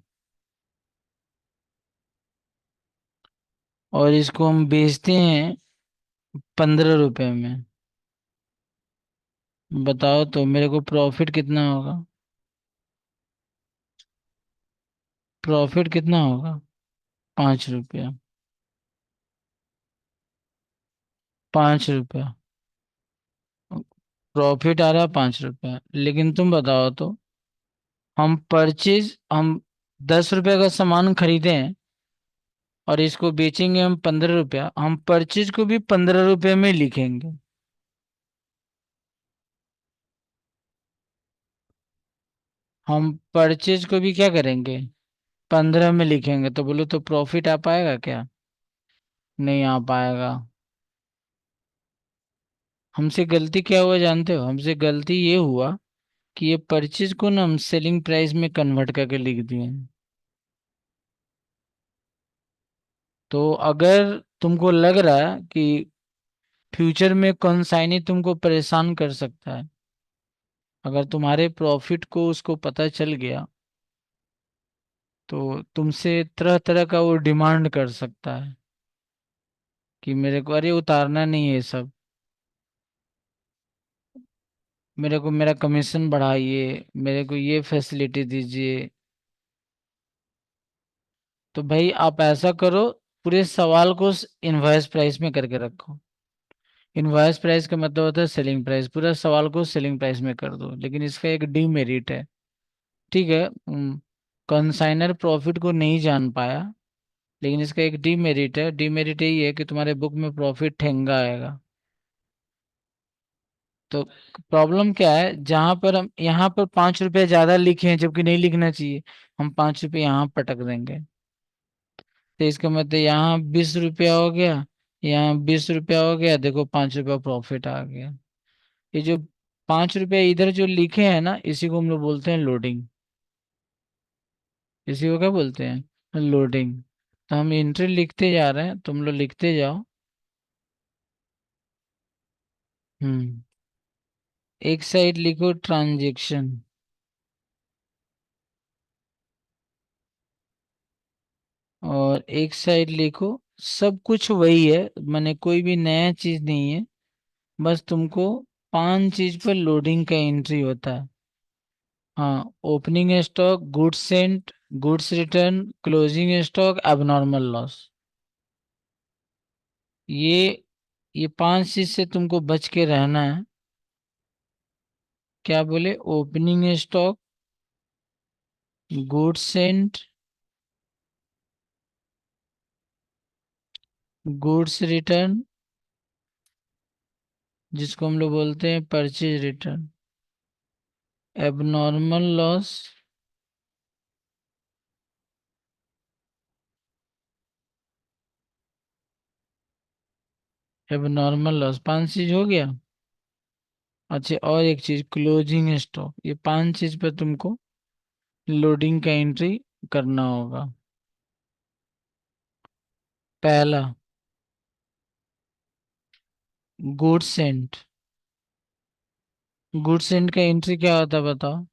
और इसको हम बेचते हैं 15 रुपए में। बताओ तो मेरे को प्रॉफिट कितना होगा? प्रॉफिट कितना होगा? 5 रुपया। 5 रुपया। प्रॉफिट आ रहा है 5 रुपया, लेकिन तुम बताओ तो, हम 10 रुपए का सामान खरीदे हैं और इसको बेचेंगे हम 15 रुपया, हम परचेज को भी 15 रुपए में लिखेंगे। हम परचेज को भी क्या करेंगे? 15 में लिखेंगे, तो बोलो तो प्रॉफिट आ पाएगा क्या? नहीं आ पाएगा। हमसे गलती क्या हुआ जानते हो? हमसे गलती ये हुआ कि ये परचेज को ना हम सेलिंग प्राइस में कन्वर्ट करके लिख दिए हैं। तो अगर तुमको लग रहा है कि फ्यूचर में कौनसाइनी तुमको परेशान कर सकता है, अगर तुम्हारे प्रॉफिट को उसको पता चल गया, तो तुमसे तरह तरह का वो डिमांड कर सकता है कि मेरे को अरे उतारना नहीं है ये सब, मेरे को मेरा कमीशन बढ़ाइए, मेरे को ये फैसिलिटी दीजिए। तो भाई आप ऐसा करो, पूरे सवाल को इनवॉइस प्राइस में करके रखो। इनवॉइस प्राइस का मतलब होता है सेलिंग प्राइस, पूरा सवाल को सेलिंग प्राइस में कर दो, लेकिन इसका एक डीमेरिट है। ठीक है, कंसाइनर प्रॉफिट को नहीं जान पाया, लेकिन इसका एक डीमेरिट है। डीमेरिट यही है कि तुम्हारे बुक में प्रॉफिट ठेंगा आएगा। तो प्रॉब्लम क्या है, जहां पर हम यहाँ पर 5 रुपए ज्यादा लिखे हैं जबकि नहीं लिखना चाहिए, हम 5 रुपए यहाँ पटक देंगे। तो इसका मतलब यहाँ 20 रुपया हो गया, यहाँ 20 रुपया हो गया, देखो 5 रुपया प्रॉफिट आ गया। ये जो 5 रुपया इधर जो लिखे हैं ना, इसी को हम लोग बोलते हैं लोडिंग। इसी को क्या बोलते हैं? लोडिंग। तो हम एंट्री लिखते जा रहे हैं, तुम लोग लिखते जाओ। हम्म। एक साइड लिखो ट्रांजैक्शन, और एक साइड लिखो सब कुछ वही है, मैंने कोई भी नया चीज नहीं है। बस तुमको 5 चीज पर लोडिंग का एंट्री होता है। हाँ, opening stock, goods Saint, goods return, closing stock, abnormal loss. ये ये 5 चीज से तुमको बच के रहना है। क्या बोले? Opening stock, goods Saint, goods return, जिसको हम लोग बोलते हैं purchase return, abnormal loss. Abnormal loss 5 चीज हो गया। अच्छा, और एक चीज क्लोजिंग स्टॉक, ये 5 चीज पे तुमको लोडिंग का एंट्री करना होगा। पहला, गुड्स सेंट। गुड्स एंड का एंट्री क्या होता है बताओ।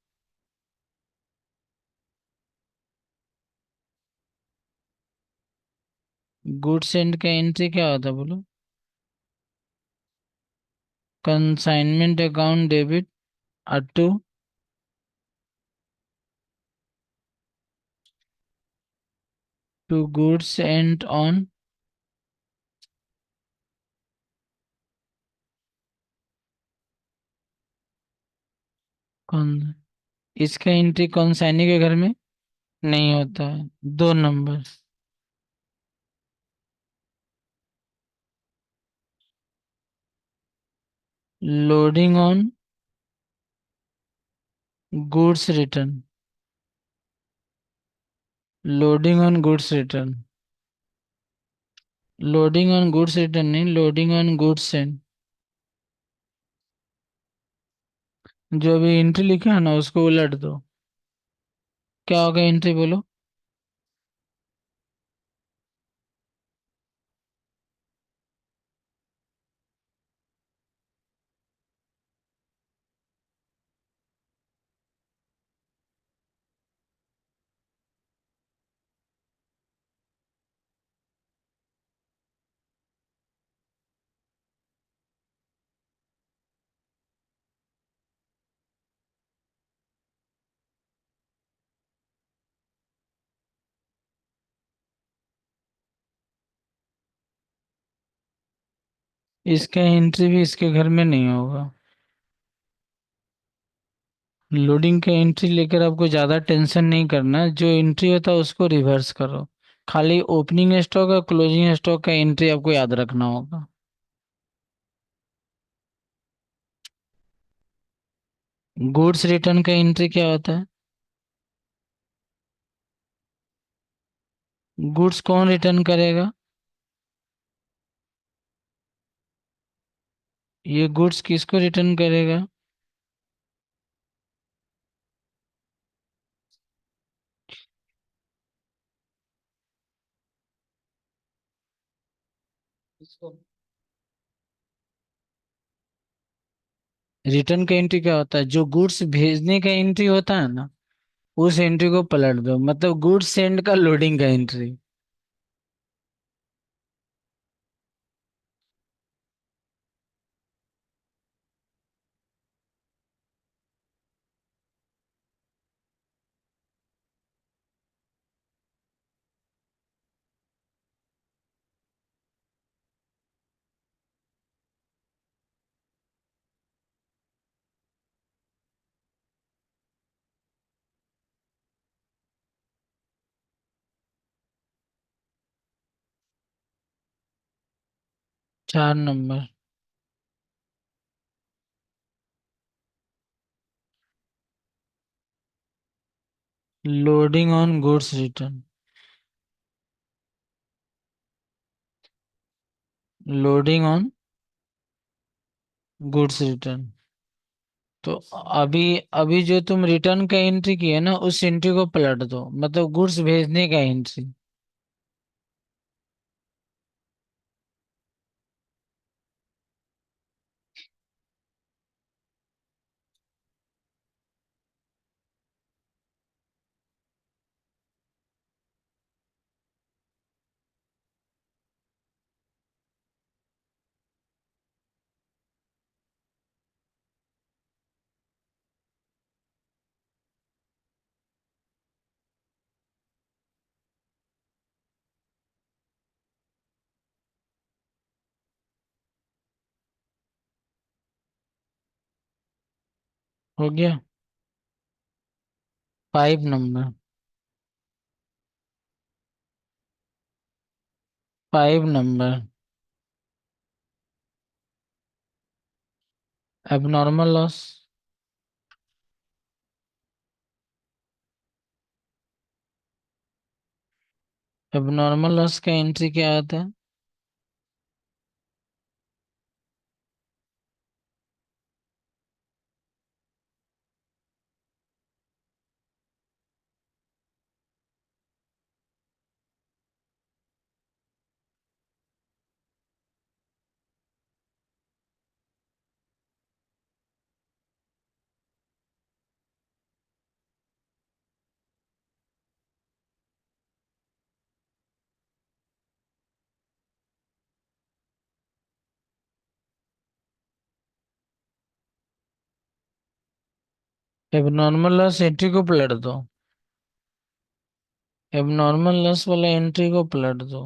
गुड्स एंड का एंट्री क्या होता है बोलो। Consignment account debit to goods and on. कौन इसका एंट्री कंसाइनी के घर में नहीं होता है। 2 number. Loading on goods return. Loading on goods return. Loading on goods return नहीं, लोडिंग ऑन गुड्स सेंड। जो अभी एंट्री लिखा है ना उसको उलट दो। क्या होगा एंट्री बोलो। इसका एंट्री भी इसके घर में नहीं होगा। लोडिंग का एंट्री लेकर आपको ज्यादा टेंशन नहीं करना, जो एंट्री होता है उसको रिवर्स करो। खाली ओपनिंग स्टॉक और क्लोजिंग स्टॉक का एंट्री आपको याद रखना होगा। गुड्स रिटर्न का एंट्री क्या होता है। गुड्स कौन रिटर्न करेगा। ये गुड्स किसको रिटर्न करेगा। इसको रिटर्न का एंट्री क्या होता है, जो गुड्स भेजने का एंट्री होता है ना उस एंट्री को पलट दो, मतलब गुड्स सेंड का लोडिंग का एंट्री। चार number. Loading on goods return. Loading on goods return. तो अभी अभी जो तुम रिटर्न का एंट्री किए ना उस एंट्री को पलट दो, मतलब गुड्स भेजने का एंट्री। हो गया। 5 number. 5 number. Abnormal loss. Abnormal loss का एंट्री क्या आता है। एबनॉर्मल लॉस एंट्री को पलट दो। एबनॉर्मल लॉस वाला एंट्री को पलट दो।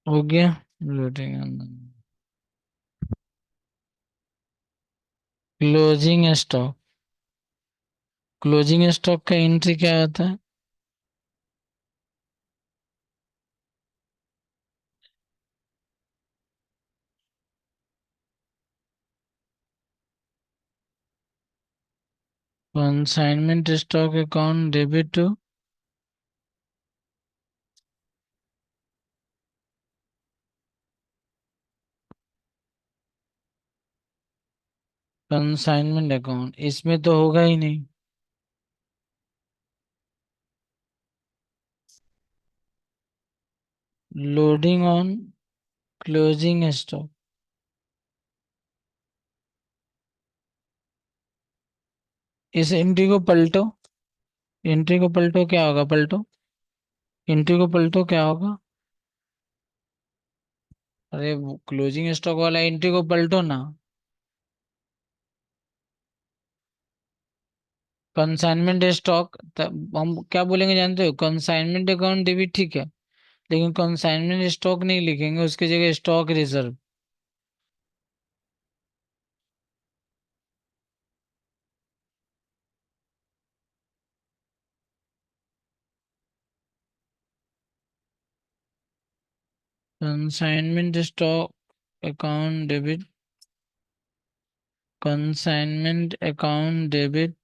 हो गया। Loading. Closing stock. Closing stock का एंट्री क्या होता है? Consignment stock account debit to consignment account, इसमें तो होगा ही नहीं। Loading on closing stock. इस एंट्री को पलटो। एंट्री को पलटो, क्या होगा? पलटो एंट्री को, पलटो क्या होगा? अरे क्लोजिंग स्टॉक वाला एंट्री को पलटो ना। कंसाइनमेंट स्टॉक, हम क्या बोलेंगे जानते हो? कंसाइनमेंट अकाउंट डेबिट, ठीक है। लेकिन कंसाइनमेंट स्टॉक नहीं लिखेंगे, उसकी जगह stock reserve. Consignment stock account debit. Consignment account debit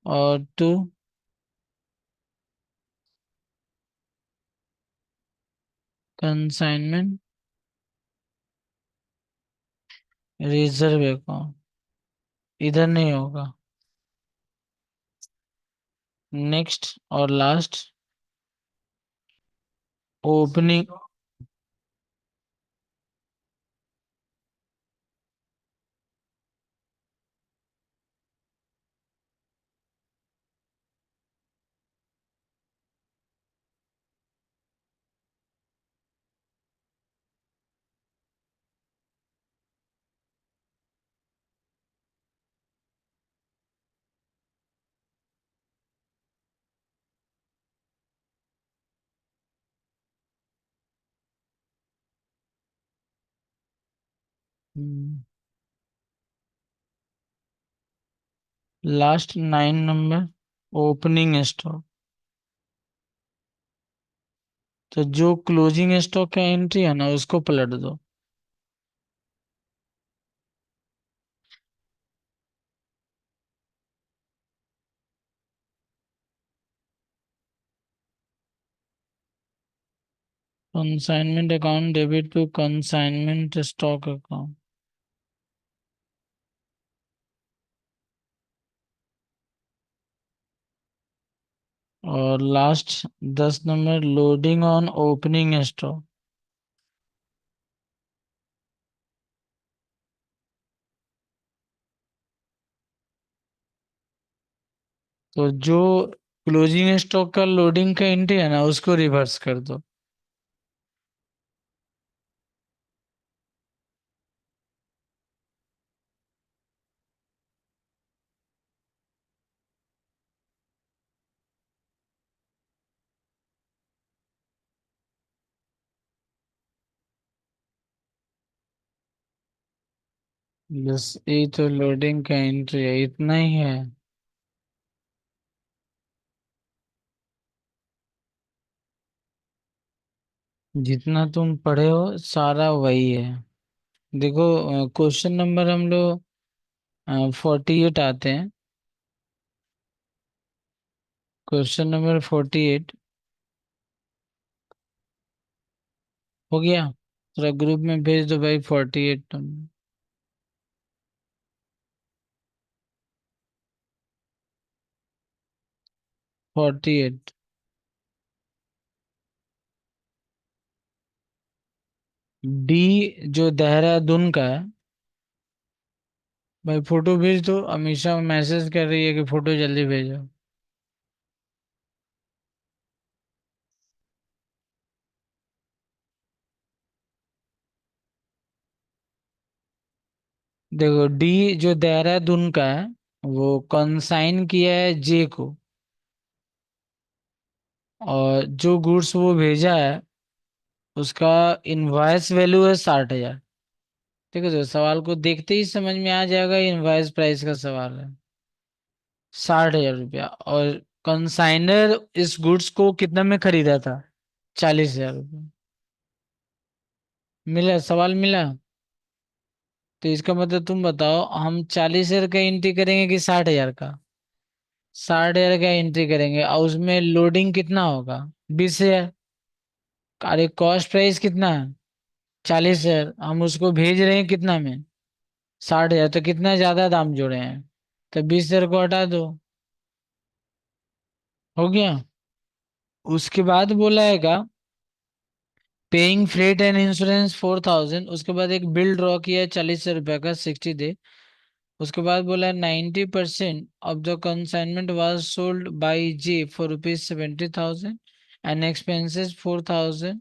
और टू कंसाइनमेंट रिजर्व अकाउंट। इधर नहीं होगा। नेक्स्ट और last, opening. Last 9 number, opening stock. तो जो क्लोजिंग स्टॉक का एंट्री है ना, उसको पलट दो। Consignment account debit to consignment stock account. और last 10 number, loading on opening stock. तो जो क्लोजिंग स्टॉक का लोडिंग का एंट्री है ना, उसको रिवर्स कर दो। बस ये तो लोडिंग का एंट्री है, इतना ही है। जितना तुम पढ़े हो सारा वही है। देखो, क्वेश्चन नंबर हम लोग 48 आते हैं। क्वेश्चन नंबर 48 हो गया। थोड़ा ग्रुप में भेज दो भाई, 48 नंबर। 48। डी जो देहरादून का है। भाई फोटो भेज दो, अमीषा मैसेज कर रही है कि फोटो जल्दी भेजो। देखो डी जो देहरादून का है वो कंसाइन किया है जे को, और जो गुड्स वो भेजा है उसका इनवॉइस वैल्यू है 60,000। ठीक है, तो सवाल को देखते ही समझ में आ जाएगा इनवॉइस प्राइस का सवाल है। 60,000 रुपया। और कंसाइनर इस गुड्स को कितना में खरीदा था? 40,000 रुपये। मिला, सवाल मिला। तो इसका मतलब तुम बताओ, हम 40,000 का एंट्री करेंगे कि 60,000 का? 60,000 का एंट्री करेंगे, और उसमें लोडिंग कितना होगा? 20,000। अरे कॉस्ट प्राइस कितना है? 40,000। हम उसको भेज रहे हैं कितना में? 60,000। तो कितना ज्यादा दाम जोड़े हैं? तो 20,000 को हटा दो। हो गया। उसके बाद बोला हैगा पेइंग फ्रेट एंड इंश्योरेंस 4,000। उसके बाद एक बिल ड्रॉ किया है 40,000 रुपए का, 60 डे। उसके बाद बोला 90% of the consignment was sold by J for rupees 70,000 and expenses 4,000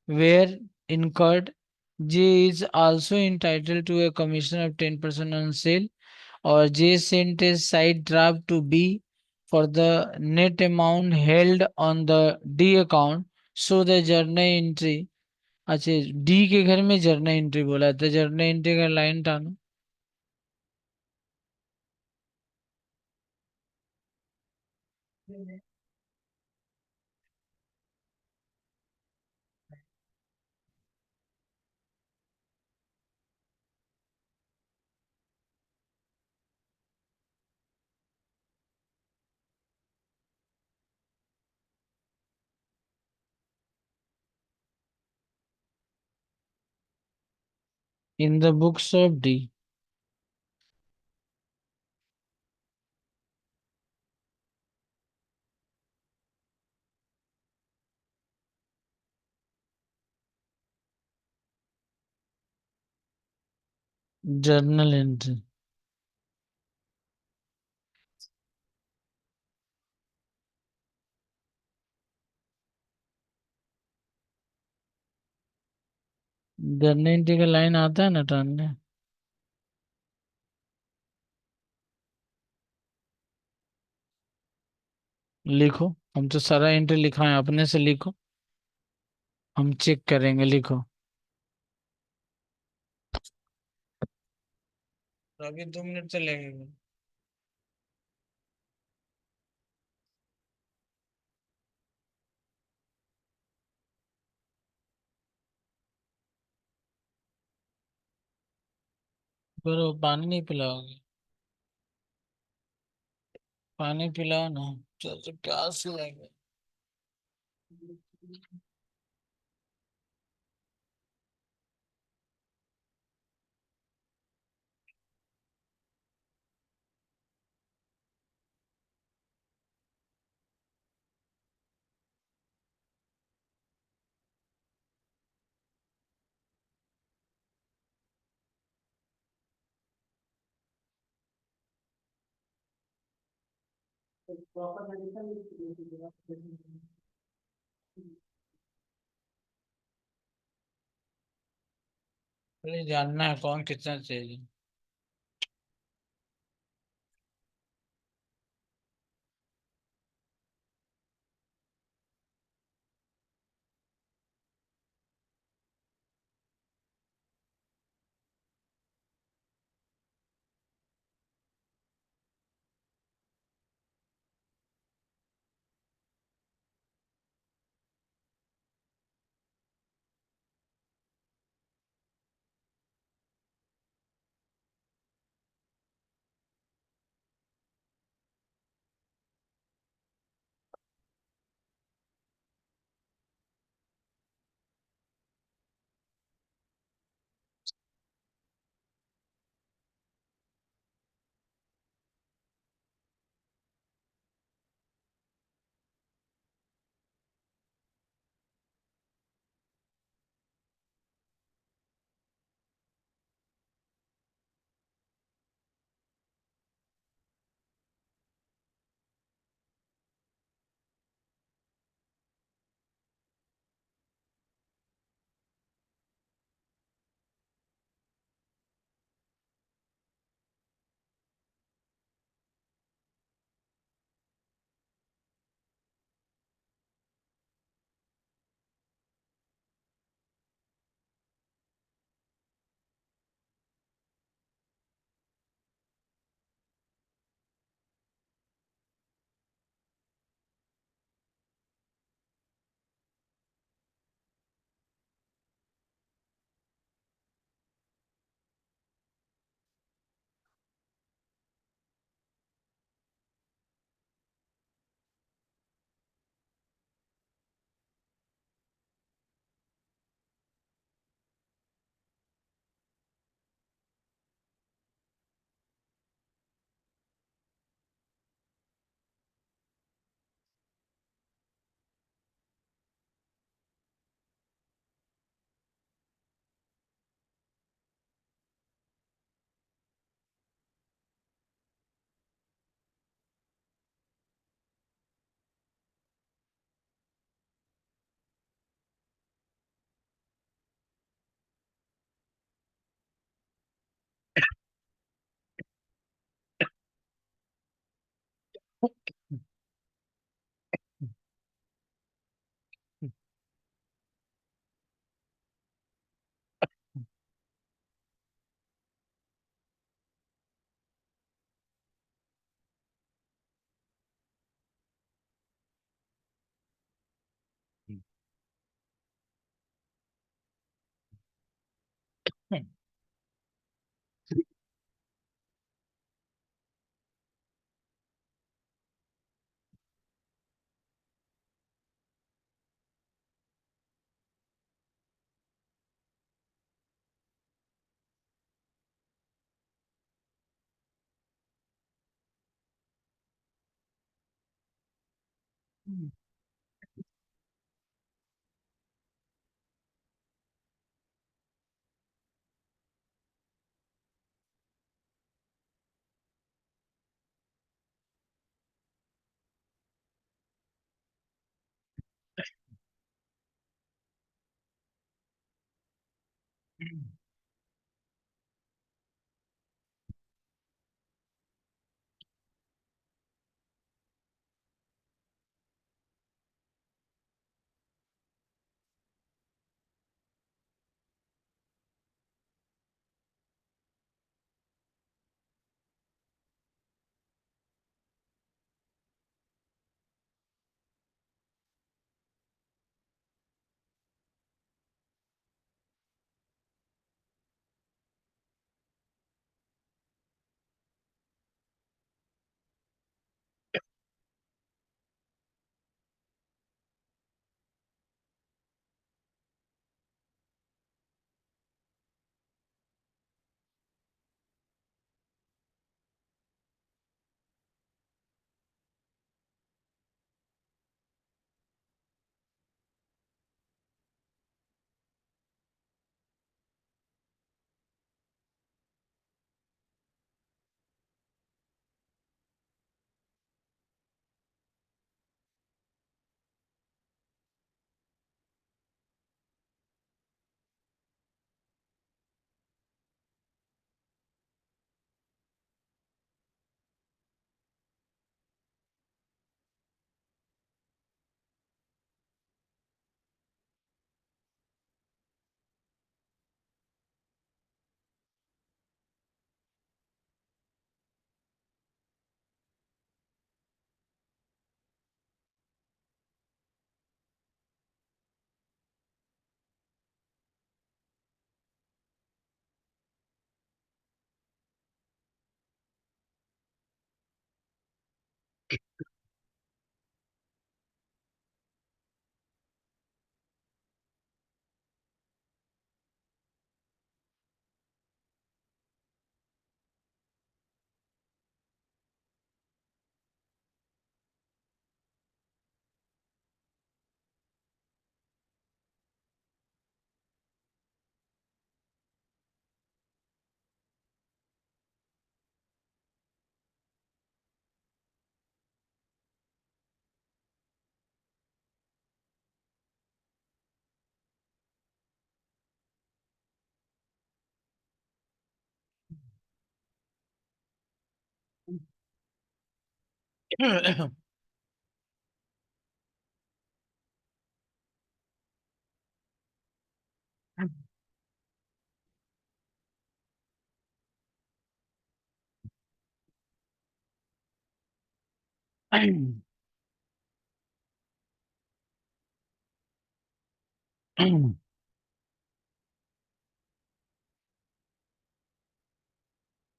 were incurred. J is also entitled to a commission of 10% on sale, or J sent a side draft to B for the net amount held on the D account. So the journal entry। अच्छा, D के घर में journal entry बोला है, तो journal entry का line टानो। In the books of D. Journal entry. Journal entry का लाइन आता है ना टानने। लिखो। हम तो सारा एंट्री लिखा है, अपने से लिखो। हम चेक करेंगे, लिखो। तो अभी 2 मिनट तो लगेगा। पर वो पानी नहीं पिलाओगे? पानी पिलाओ ना। तो प्यास लगे। पहले जानना है कौन कितना चाहिए।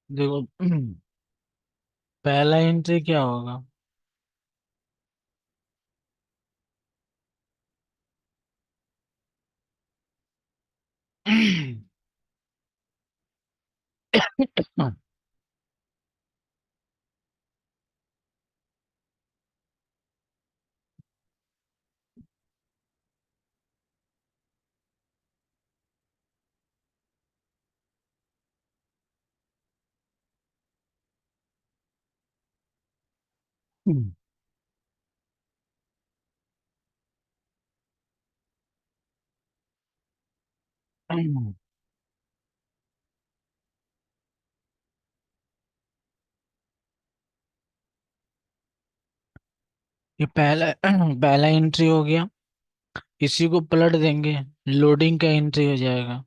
देखो, पहला एंट्री क्या होगा? ये पहला पहला एंट्री हो गया। इसी को पलट देंगे, लोडिंग का एंट्री हो जाएगा।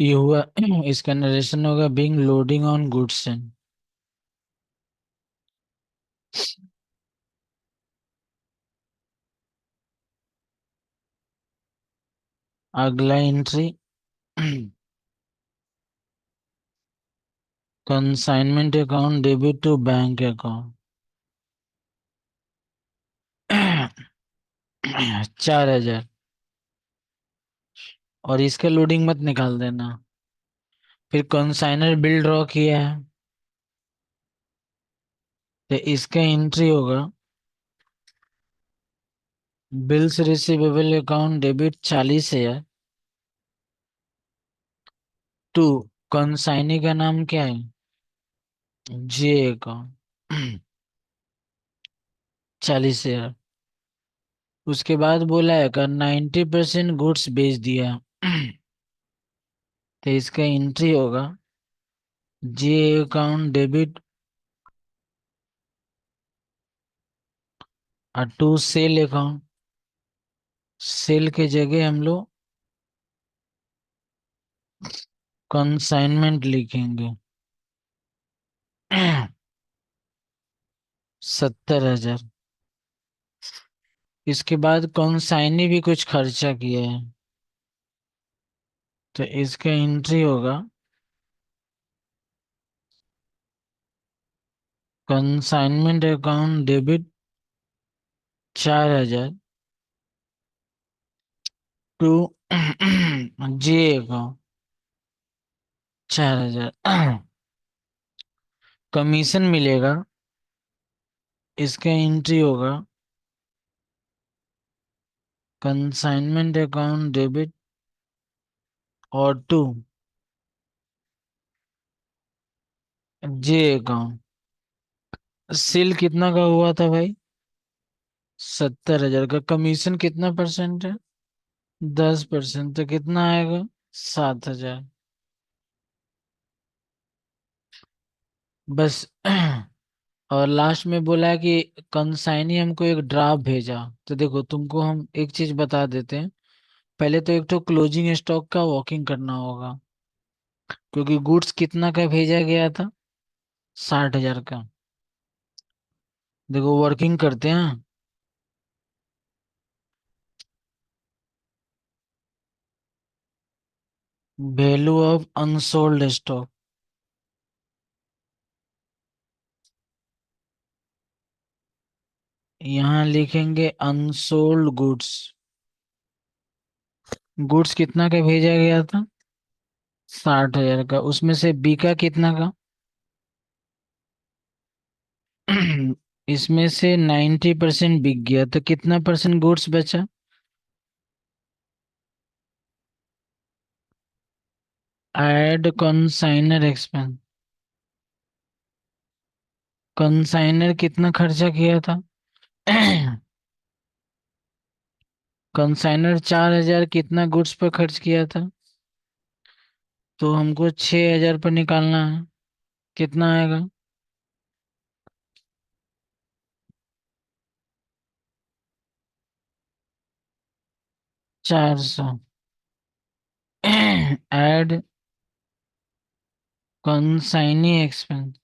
ये हुआ। इसका नरेशन होगा being loading on goods and. अगला entry consignment account debit to bank account. 4,000। और इसका लोडिंग मत निकाल देना। फिर कंसाइनर बिल ड्रॉ किया है, तो इसका एंट्री होगा bills receivable account debit 40,000 to consignee का नाम क्या है, जे अकाउंट। 40,000। उसके बाद बोला है का 90% गुड्स बेच दिया। तो इसका एंट्री होगा जे अकाउंट डेबिट और टू सेल अकाउंट। सेल के जगह हम लोग कंसाइनमेंट लिखेंगे। 70,000। इसके बाद कंसाइनी भी कुछ खर्चा किया है, तो इसका एंट्री होगा consignment account debit 4,000 to J account 4,000। Commission मिलेगा, इसका एंट्री होगा कंसाइनमेंट अकाउंट डेबिट और टू जे अकाउंट। सेल कितना का हुआ था भाई, 70,000 का। कमीशन कितना परसेंट है, 10%, तो कितना आएगा, 7,000। बस। और लास्ट में बोला है कि कंसाइनी हमको एक ड्राफ्ट भेजा। तो देखो तुमको हम एक चीज बता देते हैं। पहले तो एक तो क्लोजिंग स्टॉक का वॉकिंग करना होगा, क्योंकि गुड्स कितना का भेजा गया था, 60,000 का। देखो वर्किंग करते हैं। वैल्यू ऑफ अनसोल्ड स्टॉक, यहाँ लिखेंगे अनसोल्ड गुड्स। गुड्स कितना का भेजा गया था, 60,000 का। उसमें से बिका कितना का, इसमें से 90% बिक गया, तो कितना परसेंट गुड्स बचा। Add consignor expense. कंसाइनर कितना खर्चा किया था। कंसाइनर 4,000 कितना गुड्स पर खर्च किया था, तो हमको 6,000 पर निकालना है। कितना आएगा, 400। Add consignee expense.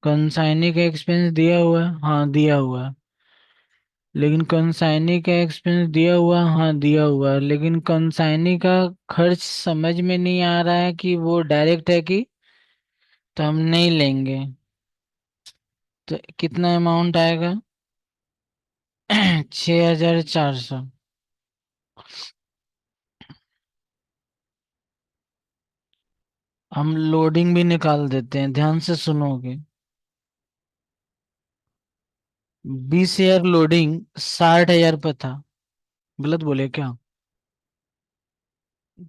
कंसाइनी का एक्सपेंस दिया हुआ है, हाँ दिया हुआ है। लेकिन कंसाइनी का एक्सपेंस दिया हुआ है, हाँ दिया हुआ है, लेकिन कंसाइनी का खर्च समझ में नहीं आ रहा है कि वो डायरेक्ट है कि, तो हम नहीं लेंगे। तो कितना अमाउंट आएगा, 6,400। हम लोडिंग भी निकाल देते हैं, ध्यान से सुनोगे। 20,000 लोडिंग 60,000 पर था। गलत बोले क्या,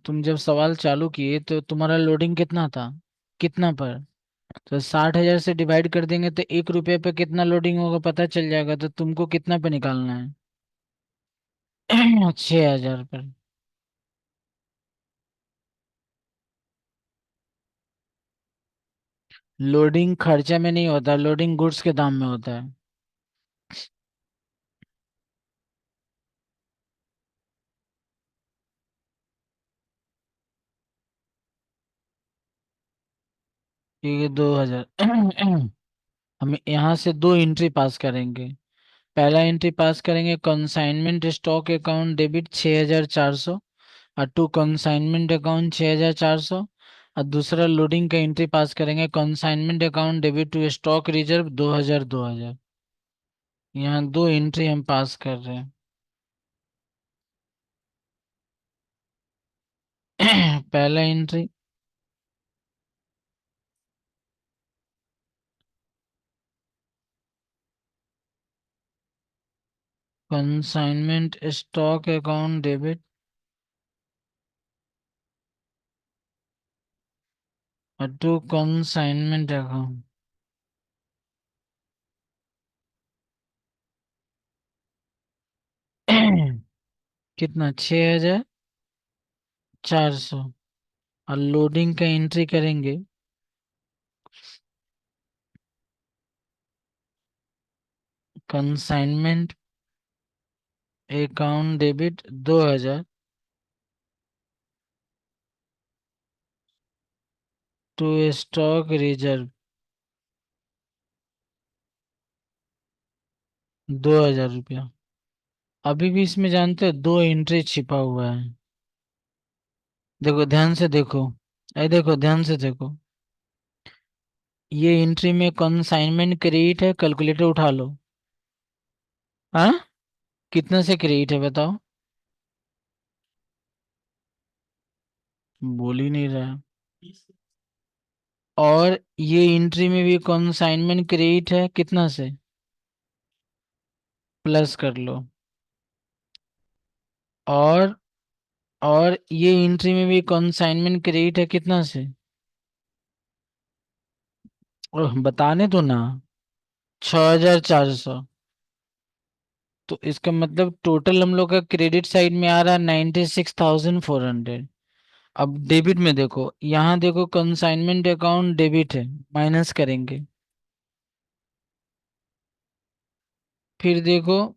तुम जब सवाल चालू किए तो तुम्हारा लोडिंग कितना था, कितना पर। तो 60,000 से डिवाइड कर देंगे तो 1 रुपये पे कितना लोडिंग होगा पता चल जाएगा। तो तुमको कितना पे निकालना है, 6,000 पर। लोडिंग खर्चा में नहीं होता, लोडिंग गुड्स के दाम में होता है। ठीक है 2000। हम यहाँ से दो एंट्री पास करेंगे। पहला एंट्री पास करेंगे कंसाइनमेंट स्टॉक अकाउंट डेबिट 6400, और टू कंसाइनमेंट अकाउंट 6400। और दूसरा लोडिंग का एंट्री पास करेंगे consignment account debit to stock reserve 2000। यहाँ दो एंट्री हम पास कर रहे हैं। पहला entry consignment stock account debit और टू कंसाइनमेंट अकाउंट। कितना 6400। और लोडिंग का एंट्री करेंगे consignment account debit 2000 to stock reserve 2000 रुपया। अभी भी इसमें जानते हो दो एंट्री छिपा हुआ है। देखो ध्यान से देखो। अरे देखो ध्यान से देखो। ये एंट्री में कंसाइनमेंट क्रेडिट है, कैलकुलेटर उठा लो। हाँ, कितना से क्रेडिट है बताओ। बोल ही नहीं रहा। और ये एंट्री में भी कंसाइनमेंट क्रेडिट है, कितना से, प्लस कर लो। और और ये एंट्री में भी कंसाइनमेंट क्रेडिट है, कितना से, ओह बताने दो ना। 6400। तो इसका मतलब टोटल हम लोग का क्रेडिट साइड में आ रहा है 96,400। अब डेबिट में देखो, यहाँ देखो कंसाइनमेंट अकाउंट डेबिट है, माइनस करेंगे। फिर देखो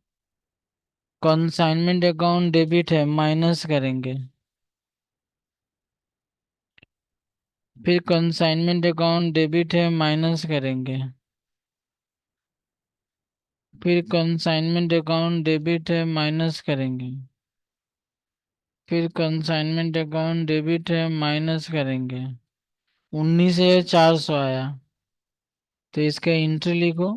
कंसाइनमेंट अकाउंट डेबिट है, माइनस करेंगे। फिर कंसाइनमेंट अकाउंट डेबिट है, माइनस करेंगे। फिर कंसाइनमेंट अकाउंट डेबिट है, माइनस करेंगे। फिर कंसाइनमेंट अकाउंट डेबिट है, माइनस करेंगे। 19,400 आया। तो इसका एंट्री लिखो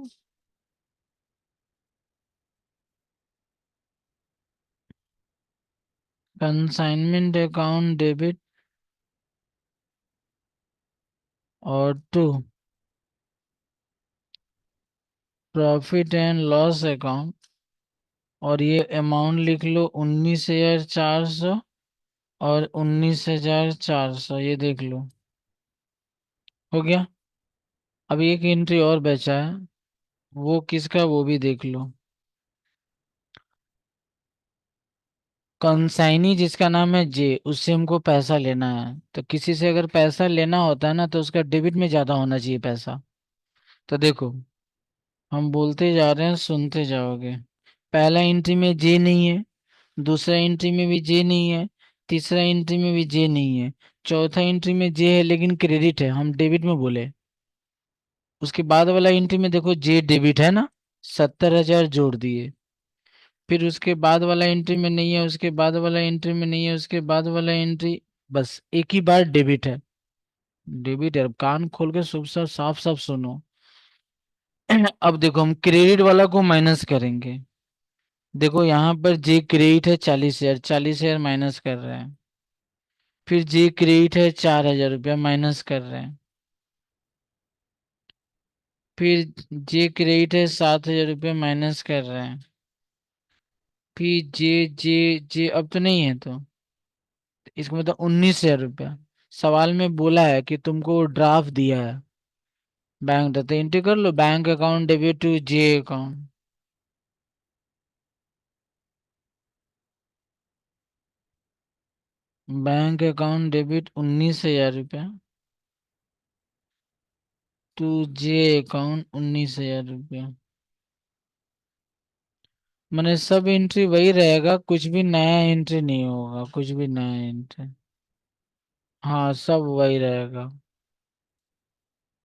कंसाइनमेंट अकाउंट डेबिट और to profit and loss account. और ये अमाउंट लिख लो 19,400 और 19,400, ये देख लो। हो गया। अब एक एंट्री और बचा है, वो किसका, वो भी देख लो। कंसाइनी जिसका नाम है जे, उससे हमको पैसा लेना है। तो किसी से अगर पैसा लेना होता है ना, तो उसका डेबिट में ज्यादा होना चाहिए पैसा। तो देखो, हम बोलते जा रहे हैं, सुनते जाओगे। पहला एंट्री में जे नहीं है, दूसरा एंट्री में भी जे नहीं है, तीसरा एंट्री में भी जे नहीं है, चौथा एंट्री में जे है लेकिन क्रेडिट है, हम डेबिट में बोले। उसके बाद वाला एंट्री में देखो जे डेबिट है ना, 70,000 जोड़ दिए। फिर उसके बाद वाला एंट्री में नहीं है, उसके बाद वाला एंट्री में नहीं है, उसके बाद वाला एंट्री, बस एक ही बार डेबिट है। डेबिट है, अब कान खोल के सब सब साफ साफ सुनो। अब देखो हम क्रेडिट वाला को माइनस करेंगे। देखो यहाँ पर जे क्रेडिट है 40,000, 40,000 माइनस कर रहे हैं। फिर जे क्रेडिट है 4,000 रुपया, माइनस कर रहे हैं। फिर जे क्रेडिट है 7,000 रुपया, माइनस कर रहे हैं। फिर जे जे जे अब तो नहीं है, तो इसका मतलब 19,000 रुपया। सवाल में बोला है कि तुमको ड्राफ्ट दिया है बैंक, तो एंट्री कर लो bank account debit to J account. Bank account debit 19,000 रुपया टू जे अकाउंट 19,000 रुपया। मैंने सब एंट्री वही रहेगा, कुछ भी नया एंट्री नहीं होगा, कुछ भी नया एंट्री। हाँ सब वही रहेगा।